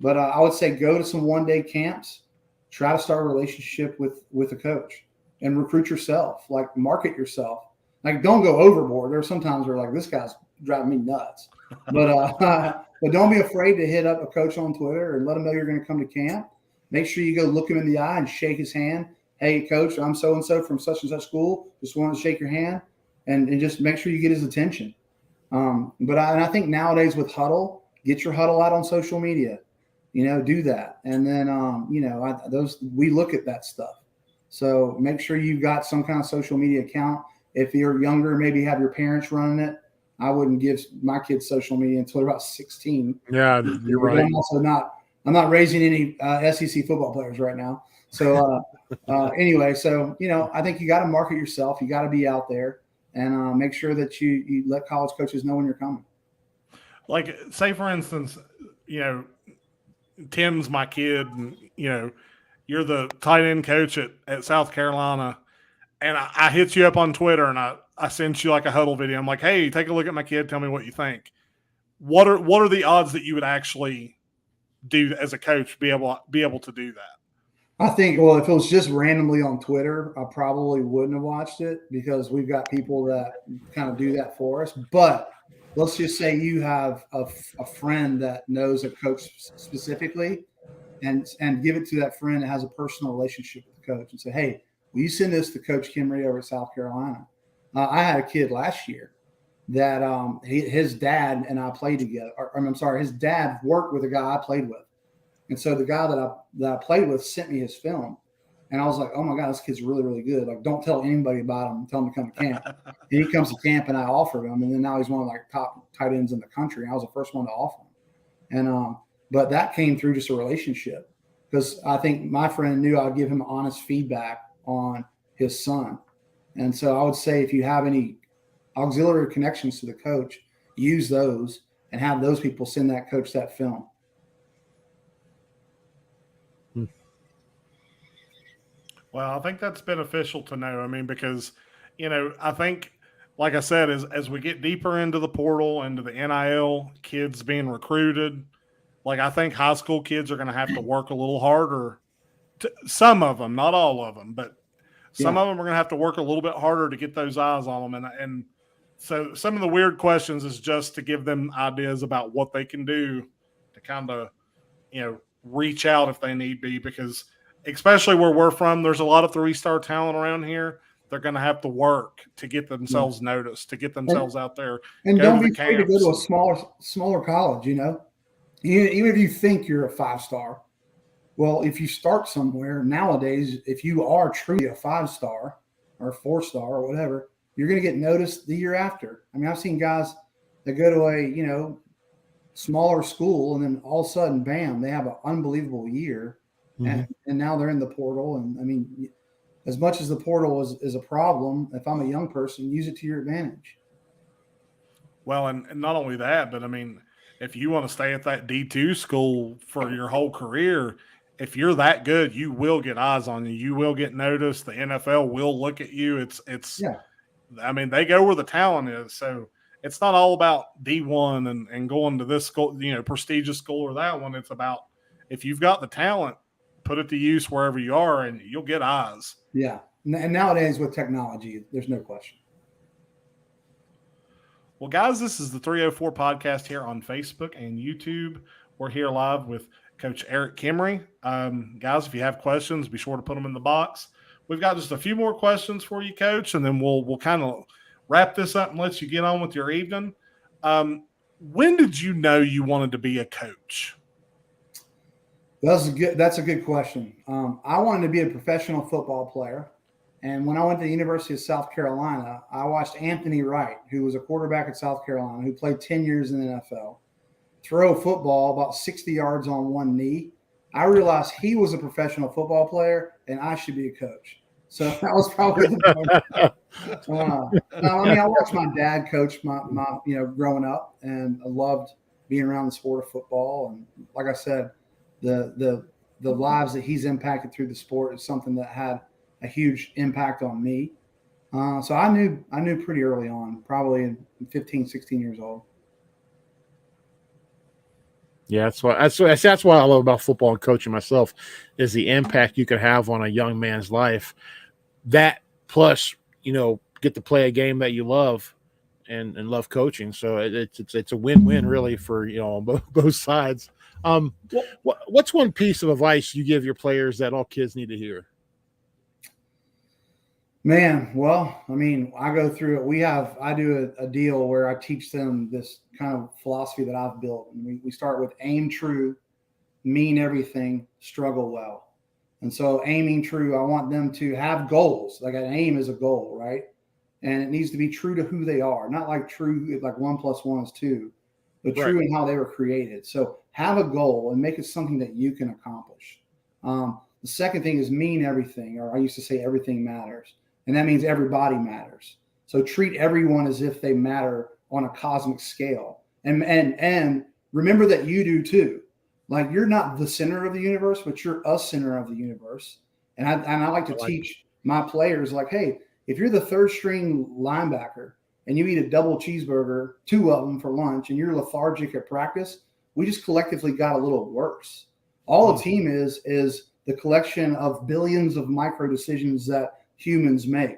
But I would say go to some one-day camps. Try to start a relationship with a coach and recruit yourself. Market yourself. Don't go overboard. There are sometimes where this guy's driving me nuts. But don't be afraid to hit up a coach on Twitter and let him know you're going to come to camp. Make sure you go look him in the eye and shake his hand. Hey, coach, I'm so-and-so from such and such school. Just wanted to shake your hand and just make sure you get his attention. But I think nowadays with Huddle, get your Huddle out on social media. Do that. And then, we look at that stuff. So make sure you've got some kind of social media account. If you're younger, maybe have your parents running it. I wouldn't give my kids social media until they're about 16. Yeah, you're right. I'm not raising any SEC football players right now. So anyway, I think you got to market yourself. You got to be out there and make sure that you let college coaches know when you're coming. like, say for instance, Tim's my kid, and you're the tight end coach at South Carolina, and I hit you up on Twitter, and I sent you like a huddle video. I'm like, hey, take a look at my kid. Tell me what you think. What are the odds that you would actually do as a coach, be able to do that? I think, well, if it was just randomly on Twitter, I probably wouldn't have watched it because we've got people that kind of do that for us. But let's just say you have a friend that knows a coach specifically, and give it to that friend that has a personal relationship with the coach and say, hey, will you send this to Coach Kimrey over at South Carolina? I had a kid last year that his dad and I played together. I'm sorry, his dad worked with a guy I played with. And so the guy that I played with sent me his film. And I was like, oh, my God, this kid's really, really good. Like, don't tell anybody about him. Tell him to come to camp. And he comes to camp, and I offered him. And then now he's one of like top tight ends in the country. And I was the first one to offer him. And but that came through just a relationship because I think my friend knew I'd give him honest feedback on his son. And so I would say if you have any auxiliary connections to the coach, use those and have those people send that coach that film. Well, I think that's beneficial to know. I mean, because, I think, like I said, as we get deeper into the portal, into the NIL, kids being recruited, like I think high school kids are going to have to work a little harder. Some of them, not all of them, but some of them are going to have to work a little bit harder to get those eyes on them. And so some of the weird questions is just to give them ideas about what they can do to kind of, reach out if they need be, because especially where we're from, there's a lot of 3-star talent around here. They're going to have to work to get themselves noticed, to get themselves out there. And don't be afraid to go to a smaller college, Even if you think you're a 5-star, well, if you start somewhere nowadays, if you are truly a 5-star or 4-star or whatever, you're going to get noticed the year after. I mean, I've seen guys that go to a, smaller school and then all of a sudden, bam, they have an unbelievable year. Mm-hmm. And now they're in the portal. And I mean, as much as the portal is a problem, if I'm a young person, use it to your advantage. Well, and not only that, but I mean, if you want to stay at that D2 school for your whole career, if you're that good, you will get eyes on you. You will get noticed. The NFL will look at you. It's yeah. I mean, they go where the talent is. So it's not all about D1 and going to this school, prestigious school or that one. It's about if you've got the talent, put it to use wherever you are, and you'll get eyes. Yeah, and nowadays with technology, there's no question. Well, guys, this is the 304 podcast here on Facebook and YouTube. We're here live with Coach Erik Kimrey. Guys, if you have questions, be sure to put them in the box. We've got just a few more questions for you, Coach, and then we'll kind of wrap this up and let you get on with your evening. When did you know you wanted to be a coach? That's a good question. I wanted to be a professional football player. And when I went to the University of South Carolina, I watched Anthony Wright, who was a quarterback at South Carolina, who played 10 years in the NFL, throw a football about 60 yards on one knee. I realized he was a professional football player and I should be a coach. So that was probably the moment. I watched my dad coach my growing up, and I loved being around the sport of football. And like I said, the lives that he's impacted through the sport is something that had a huge impact on me. So I knew pretty early on, probably in 15, 16 years old. Yeah, that's what I love about football and coaching myself is the impact you can have on a young man's life. That plus, get to play a game that you love and love coaching. So it's a win-win really for both sides. What's one piece of advice you give your players that all kids need to hear? Man, well, I mean, I go through it. I do a deal where I teach them this kind of philosophy that I've built. And we start with aim true, mean everything, struggle well. And so aiming true, I want them to have goals. Like an aim is a goal, right? And it needs to be true to who they are, not like true, like 1 + 1 is 2, but true in how they were created. So have a goal and make it something that you can accomplish. The second thing is mean everything, or I used to say everything matters. And that means everybody matters. So treat everyone as if they matter on a cosmic scale. And remember that you do too. Like, you're not the center of the universe, but you're a center of the universe. And I like to teach my players, like, hey, if you're the third string linebacker and you eat a double cheeseburger, 2 of them for lunch, and you're lethargic at practice, we just collectively got a little worse. All a team is the collection of billions of micro decisions that humans make.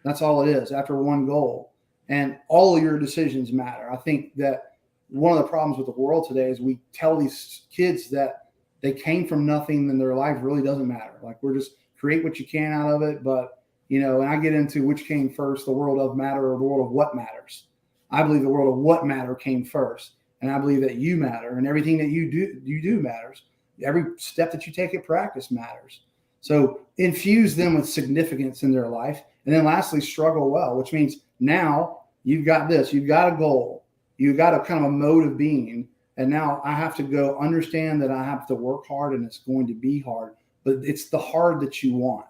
That's all it is after one goal. And all of your decisions matter. I think that one of the problems with the world today is we tell these kids that they came from nothing and their life really doesn't matter. Like, we're just create what you can out of it. But, and I get into which came first, the world of matter or the world of what matters. I believe the world of what matter came first. And I believe that you matter, and everything that you do matters. Every step that you take at practice matters. So infuse them with significance in their life. And then lastly, struggle well, which means now you've got this, you've got a goal, you've got a kind of a mode of being. And now I have to go understand that I have to work hard, and it's going to be hard, but it's the hard that you want.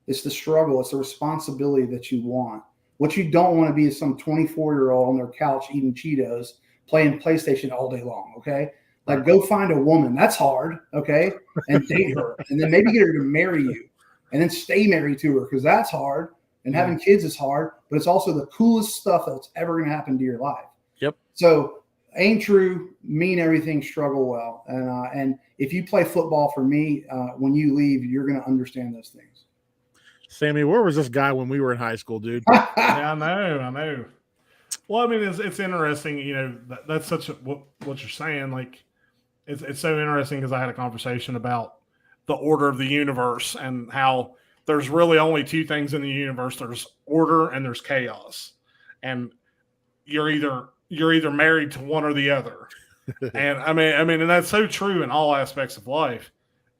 It's the struggle. It's the responsibility that you want. What you don't want to be is some 24-year-old on their couch eating Cheetos, playing PlayStation all day long. Okay. Like, go find a woman. That's hard. Okay. And date her, and then maybe get her to marry you, and then stay married to her, because that's hard. And having kids is hard, but it's also the coolest stuff that's ever going to happen to your life. Yep. So aim true, mean everything, struggle well. And if you play football for me, when you leave, you're going to understand those things. Sammy, where was this guy when we were in high school, dude? Yeah, I know. Well, I mean, it's interesting, that's such what you're saying. Like, it's so interesting, because I had a conversation about the order of the universe and how there's really only 2 things in the universe. There's order and there's chaos. And you're either married to one or the other. And I mean, and that's so true in all aspects of life.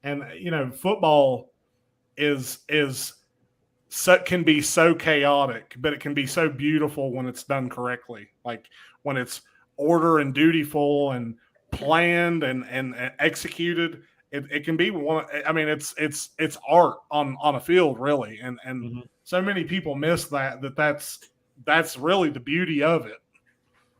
And, football can be so chaotic, but it can be so beautiful when it's done correctly. Like, when it's order and dutiful and planned and executed, it can be one. I mean, it's art on a field, really. And so many people miss that's really the beauty of it.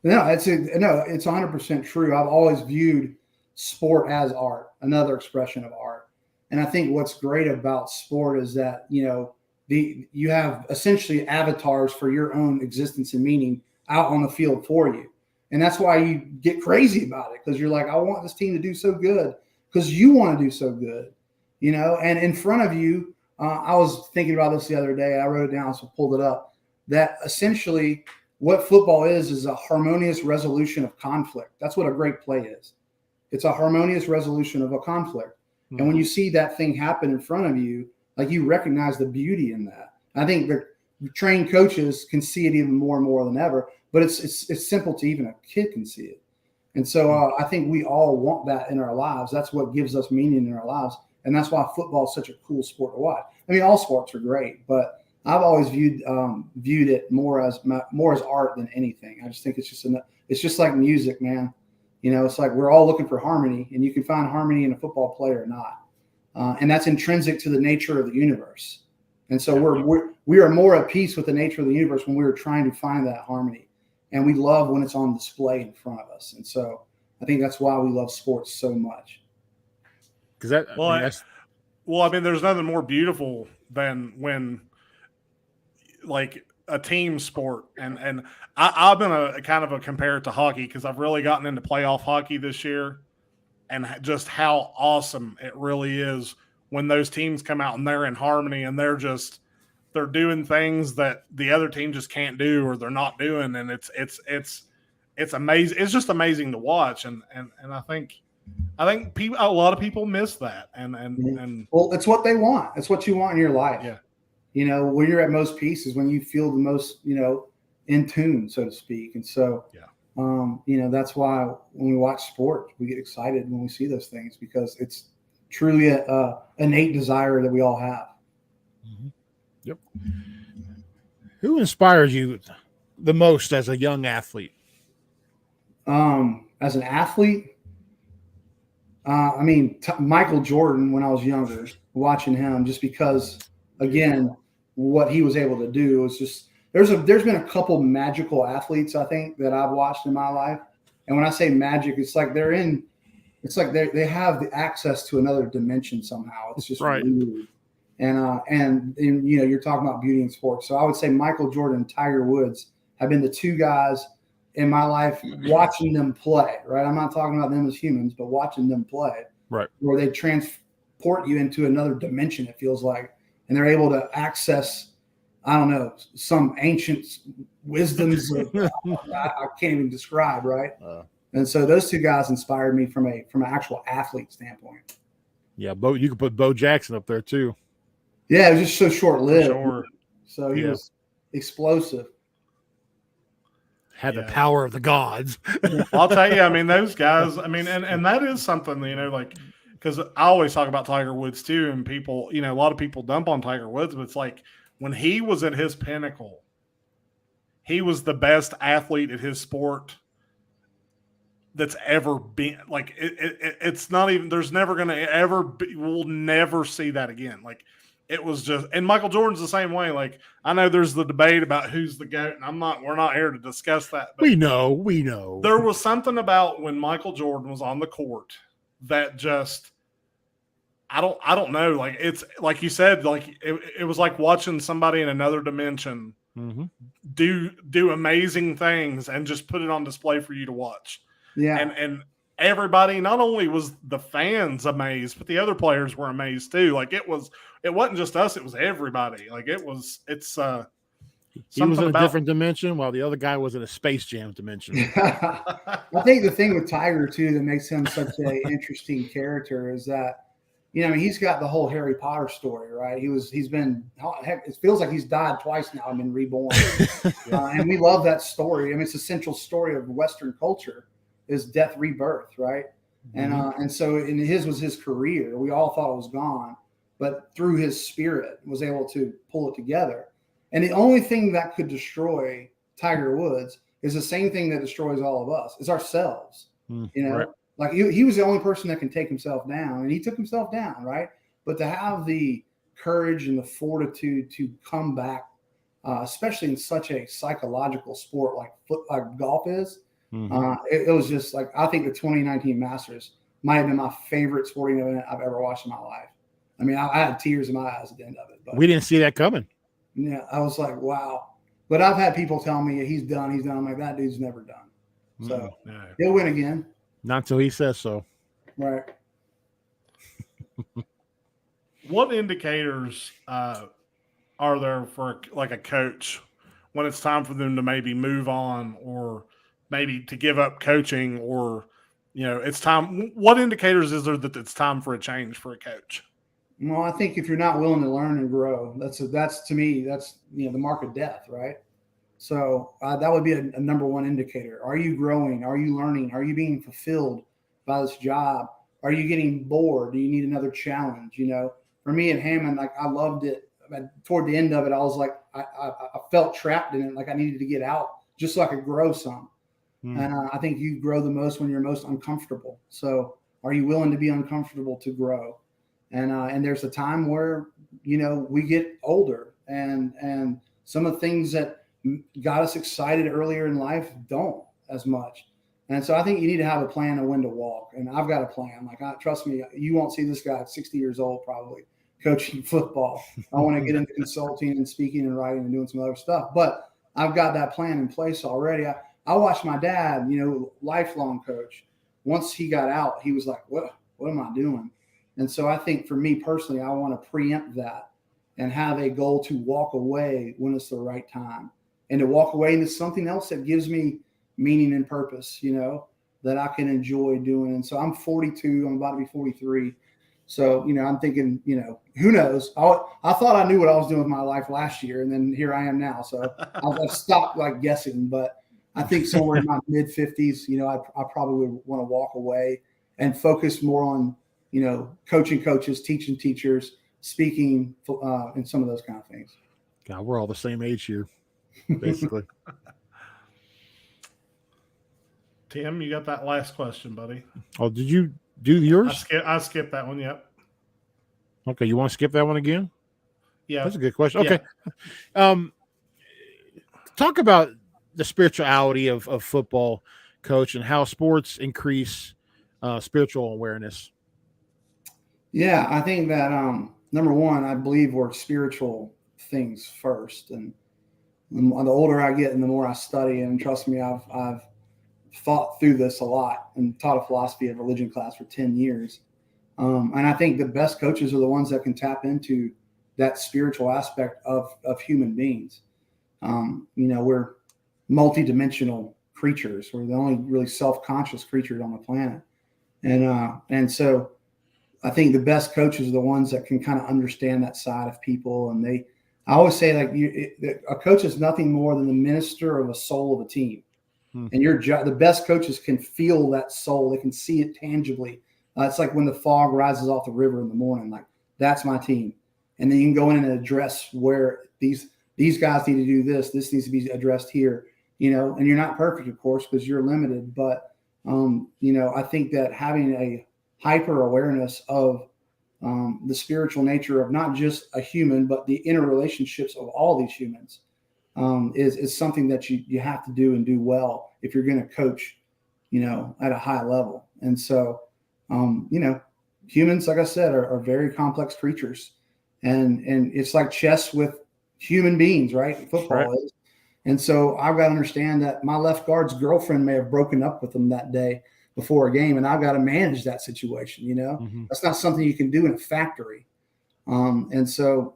No, it's 100% true. I've always viewed sport as art, another expression of art. And I think what's great about sport is that, you have essentially avatars for your own existence and meaning out on the field for you. And that's why you get crazy about it, because you're like, I want this team to do so good, because you want to do so good, and in front of you, I was thinking about this the other day. I wrote it down, so pulled it up, that essentially what football is a harmonious resolution of conflict. That's what a great play is. It's a harmonious resolution of a conflict. Mm-hmm. And when you see that thing happen in front of you, like, you recognize the beauty in that. I think the trained coaches can see it even more and more than ever, but it's simple to even a kid can see it. And so I think we all want that in our lives. That's what gives us meaning in our lives. And that's why football is such a cool sport to watch. I mean, all sports are great, but I've always viewed it more as art than anything. I just think it's just like music, man. It's like we're all looking for harmony, and you can find harmony in a football player or not. And that's intrinsic to the nature of the universe. And so we are more at peace with the nature of the universe when we are trying to find that harmony. And we love when it's on display in front of us. And so I think that's why we love sports so much. Because I mean, there's nothing more beautiful than when, like, a team sport. And I've been a kind of a compare it to hockey, because I've really gotten into playoff hockey this year, and just how awesome it really is when those teams come out and they're in harmony, and they're doing things that the other team just can't do, or they're not doing. And it's amazing. It's just amazing to watch. And I think a lot of people miss that. And well, it's what they want. It's what you want in your life. Yeah. When you're at most peace is when you feel the most, in tune, so to speak. And so, that's why when we watch sport, we get excited when we see those things, because it's truly a innate desire that we all have. Mm-hmm. Yep. Who inspires you the most as a young athlete? As an athlete, Michael Jordan, when I was younger, watching him, just because, again, what he was able to do is just, there's been a couple magical athletes, I think, that I've watched in my life. And when I say magic, it's like they have the access to another dimension somehow. It's just right. weird. And you're talking about beauty in sports. So I would say Michael Jordan and Tiger Woods have been the two guys in my life watching them play, right? I'm not talking about them as humans, but watching them play, right? Where they transport you into another dimension, it feels like, and they're able to access, I don't know, some ancient wisdoms I can't even describe, right? And so those two guys inspired me from an actual athlete standpoint. Yeah, you could put Bo Jackson up there too. Yeah, it was just so short-lived. Sure. So he was explosive. Had the power of the gods. I'll tell you, I mean, those guys, I mean, and that is something, like, because I always talk about Tiger Woods too, and people, a lot of people dump on Tiger Woods, but it's like when he was at his pinnacle, he was the best athlete at his sport that's ever been. Like, it's not even, there's never going to ever be, we'll never see that again. Like, it was just, and Michael Jordan's the same way. Like, I know there's the debate about who's the GOAT, and we're not here to discuss that. But we know. There was something about when Michael Jordan was on the court that just, I don't know. Like, it's like you said, like it was like watching somebody in another dimension do amazing things and just put it on display for you to watch. Yeah. And everybody, not only was the fans amazed, but the other players were amazed too. Like, it wasn't just us, it was everybody. Like, he was in a different dimension while the other guy was in a Space Jam dimension. I think the thing with Tiger too that makes him such an interesting character is that, he's got the whole Harry Potter story, right? He's been, heck, it feels like he's died twice now and been reborn. And we love that story. I mean, it's a central story of Western culture is death, rebirth, right? And so his was his career. We all thought it was gone, but through his spirit was able to pull it together. And the only thing that could destroy Tiger Woods is the same thing that destroys all of us, is ourselves. Right. Like he was the only person that can take himself down, and he took himself down, right? But to have the courage and the fortitude to come back, especially in such a psychological sport like golf is, it was just like, I think the 2019 Masters might have been my favorite sporting event I've ever watched in my life. I mean, I had tears in my eyes at the end of it. But we didn't see that coming. Yeah, I was like, wow. But I've had people tell me he's done. I'm like, that dude's never done. So he'll win again. Not until he says so. Right. What indicators are there for like a coach when it's time for them to maybe move on or maybe to give up coaching, or, it's time? What indicators is there that it's time for a change for a coach? Well, I think if you're not willing to learn and grow, that's to me, that's, the mark of death, right? So that would be a number one indicator. Are you growing? Are you learning? Are you being fulfilled by this job? Are you getting bored? Do you need another challenge? For me at Hammond, like, I loved it. Toward the end of it, I was like, I felt trapped in it. Like, I needed to get out just so I could grow some. And I think you grow the most when you're most uncomfortable. So are you willing to be uncomfortable to grow? And there's a time where, we get older and some of the things that got us excited earlier in life don't as much. And so I think you need to have a plan of when to walk. And I've got a plan. Like, trust me, you won't see this guy at 60 years old, probably coaching football. I want to get into consulting and speaking and writing and doing some other stuff, but I've got that plan in place already. I watched my dad, lifelong coach. Once he got out, he was like, what am I doing? And so I think for me personally, I want to preempt that and have a goal to walk away when it's the right time, and to walk away into something else that gives me meaning and purpose, that I can enjoy doing. And so I'm 42, I'm about to be 43. So, I'm thinking, who knows? I thought I knew what I was doing with my life last year, and then here I am now. So I've stopped guessing, but I think somewhere in my mid 50s, I probably would want to walk away and focus more on, coaching coaches, teaching teachers, speaking, and some of those kind of things. God, we're all the same age here, basically. Tim, you got that last question, buddy. Oh, did you do yours? I skipped that one. Yep. Okay, you want to skip that one again? Yeah, that's a good question. Okay. Yeah. Talk about the spirituality of football. Coach, and how sports increase spiritual awareness? Yeah, I think that number one, I believe we're spiritual things first, and the older I get and the more I study, and trust me, I've thought through this a lot and taught a philosophy of religion class for 10 years. And I think the best coaches are the ones that can tap into that spiritual aspect of human beings. We're multidimensional creatures. We're the only really self-conscious creatures on the planet. And so I think the best coaches are the ones that can kind of understand that side of people. And I always say, like, a coach is nothing more than the minister of a soul of a team. And the best coaches can feel that soul. They can see it tangibly. It's like when the fog rises off the river in the morning, like, that's my team. And then you can go in and address where these guys need to do this. This needs to be addressed here, and you're not perfect, of course, because you're limited. But, I think that having a hyper awareness of the spiritual nature of not just a human, but the interrelationships of all these humans is something that you have to do and do well if you're going to coach, at a high level. And so, humans, like I said, are very complex creatures, and it's like chess with human beings, right? Football is. And so I've got to understand that my left guard's girlfriend may have broken up with him that day before a game, and I've got to manage that situation. That's not something you can do in a factory. And so,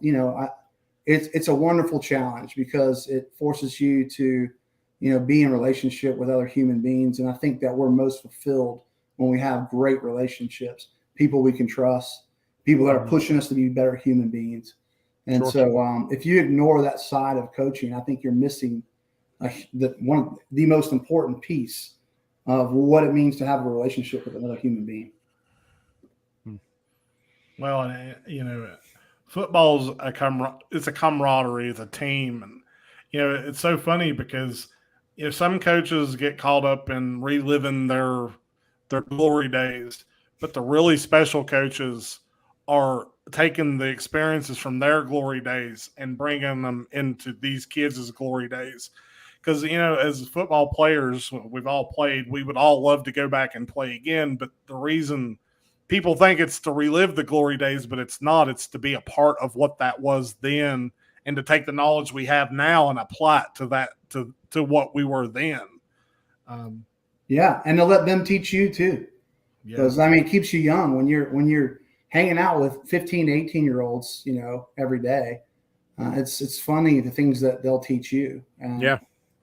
it's a wonderful challenge because it forces you to, be in relationship with other human beings. And I think that we're most fulfilled when we have great relationships, people we can trust, people that are pushing us to be better human beings. And so if you ignore that side of coaching, I think you're missing the most important piece of what it means to have a relationship with another human being. Well, football's it's a camaraderie, it's a team. And, it's so funny because, some coaches get caught up in reliving their glory days, but the really special coaches are taking the experiences from their glory days and bringing them into these kids' glory days. Because, as football players, we've all played, we would all love to go back and play again. But the reason people think it's to relive the glory days, but it's not. It's to be a part of what that was then and to take the knowledge we have now and apply it to that, to what we were then. And to let them teach you too. Because, it keeps you young when you're hanging out with 15 to 18-year-olds, every day. It's funny the things that they'll teach you. And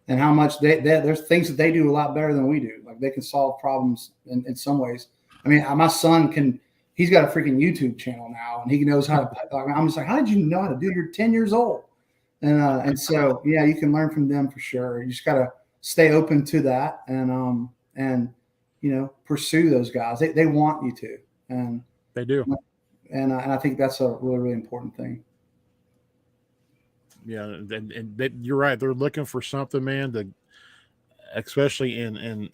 how much there's things that they do a lot better than we do. Like, they can solve problems in some ways. My son he's got a freaking YouTube channel now, and he knows how to. I'm just like, how did you know how to do? You're 10 years old, and so you can learn from them for sure. You just got to stay open to that, and pursue those guys. They want you to, and they do, and I think that's a really, really important thing. Yeah, and you're right. They're looking for something, man. Especially in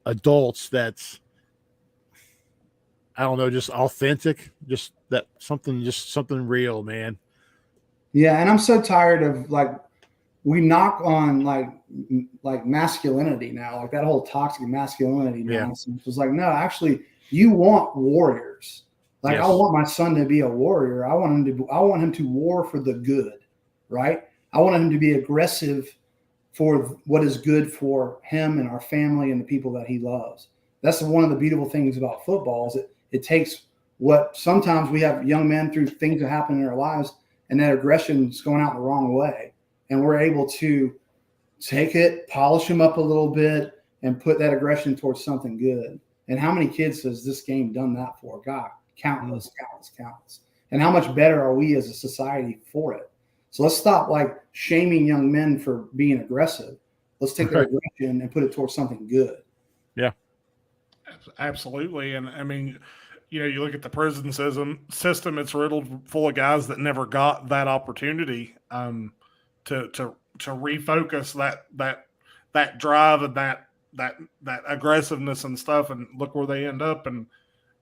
adults, that's, I don't know, just authentic, just something real, man. Yeah, and I'm so tired of, like, we knock on like masculinity now, like that whole toxic masculinity nonsense. It's like, no, actually, you want warriors. Like, yes. I want my son to be a warrior. I want him to war for the good, right? I want him to be aggressive for what is good for him and our family and the people that he loves. That's one of the beautiful things about football, is it takes what sometimes we have young men through things that happen in their lives, and that aggression is going out the wrong way. And we're able to take it, polish them up a little bit, and put that aggression towards something good. And how many kids has this game done that for? God, countless. And how much better are we as a society for it? So let's stop shaming young men for being aggressive. Let's take their aggression and put it towards something good. Yeah, absolutely. And you look at the prison system, it's riddled full of guys that never got that opportunity to refocus that drive and that aggressiveness and stuff, and look where they end up. And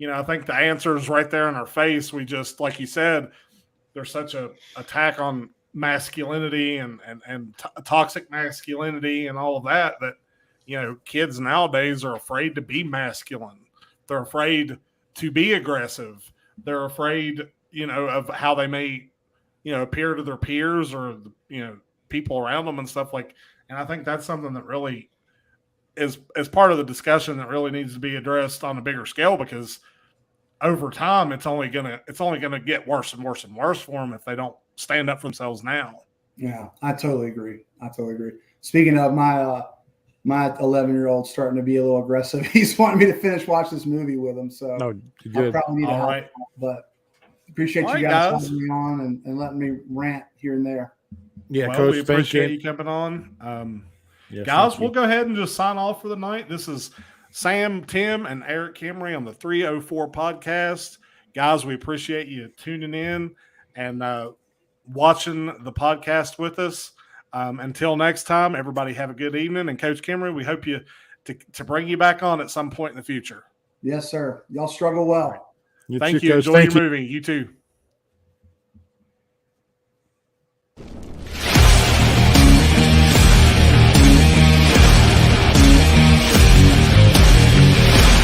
I think the answer is right there in our face. We just, like you said, there's such a attack on masculinity and toxic masculinity and all of that kids nowadays are afraid to be masculine. They're afraid to be aggressive. They're afraid, of how they may, appear to their peers or, people around them and stuff like. And I think that's something that really is part of the discussion that really needs to be addressed on a bigger scale, because over time it's only gonna get worse and worse and worse for them if they don't stand up for themselves now. Yeah, I totally agree. Speaking of my 11-year-old starting to be a little aggressive, he's wanting me to finish watching this movie with him. So no, I probably need to All help right. him, but appreciate All you right, guys guys. having me on and letting me rant here and there. Yeah, Well, Coach, we thank appreciate you. you coming on. Yes, Guys, thank we'll you. go ahead and just sign off for the night. This is Sam, Tim, and Erik Kimrey on the 304 podcast. Guys, we appreciate you tuning in and watching the podcast with us. Until next time, everybody have a good evening. And Coach Kimrey, we hope to bring you back on at some point in the future. Yes, sir. Y'all struggle well. You Thank too, you. Coach. Enjoy Thank your you. movie. You too.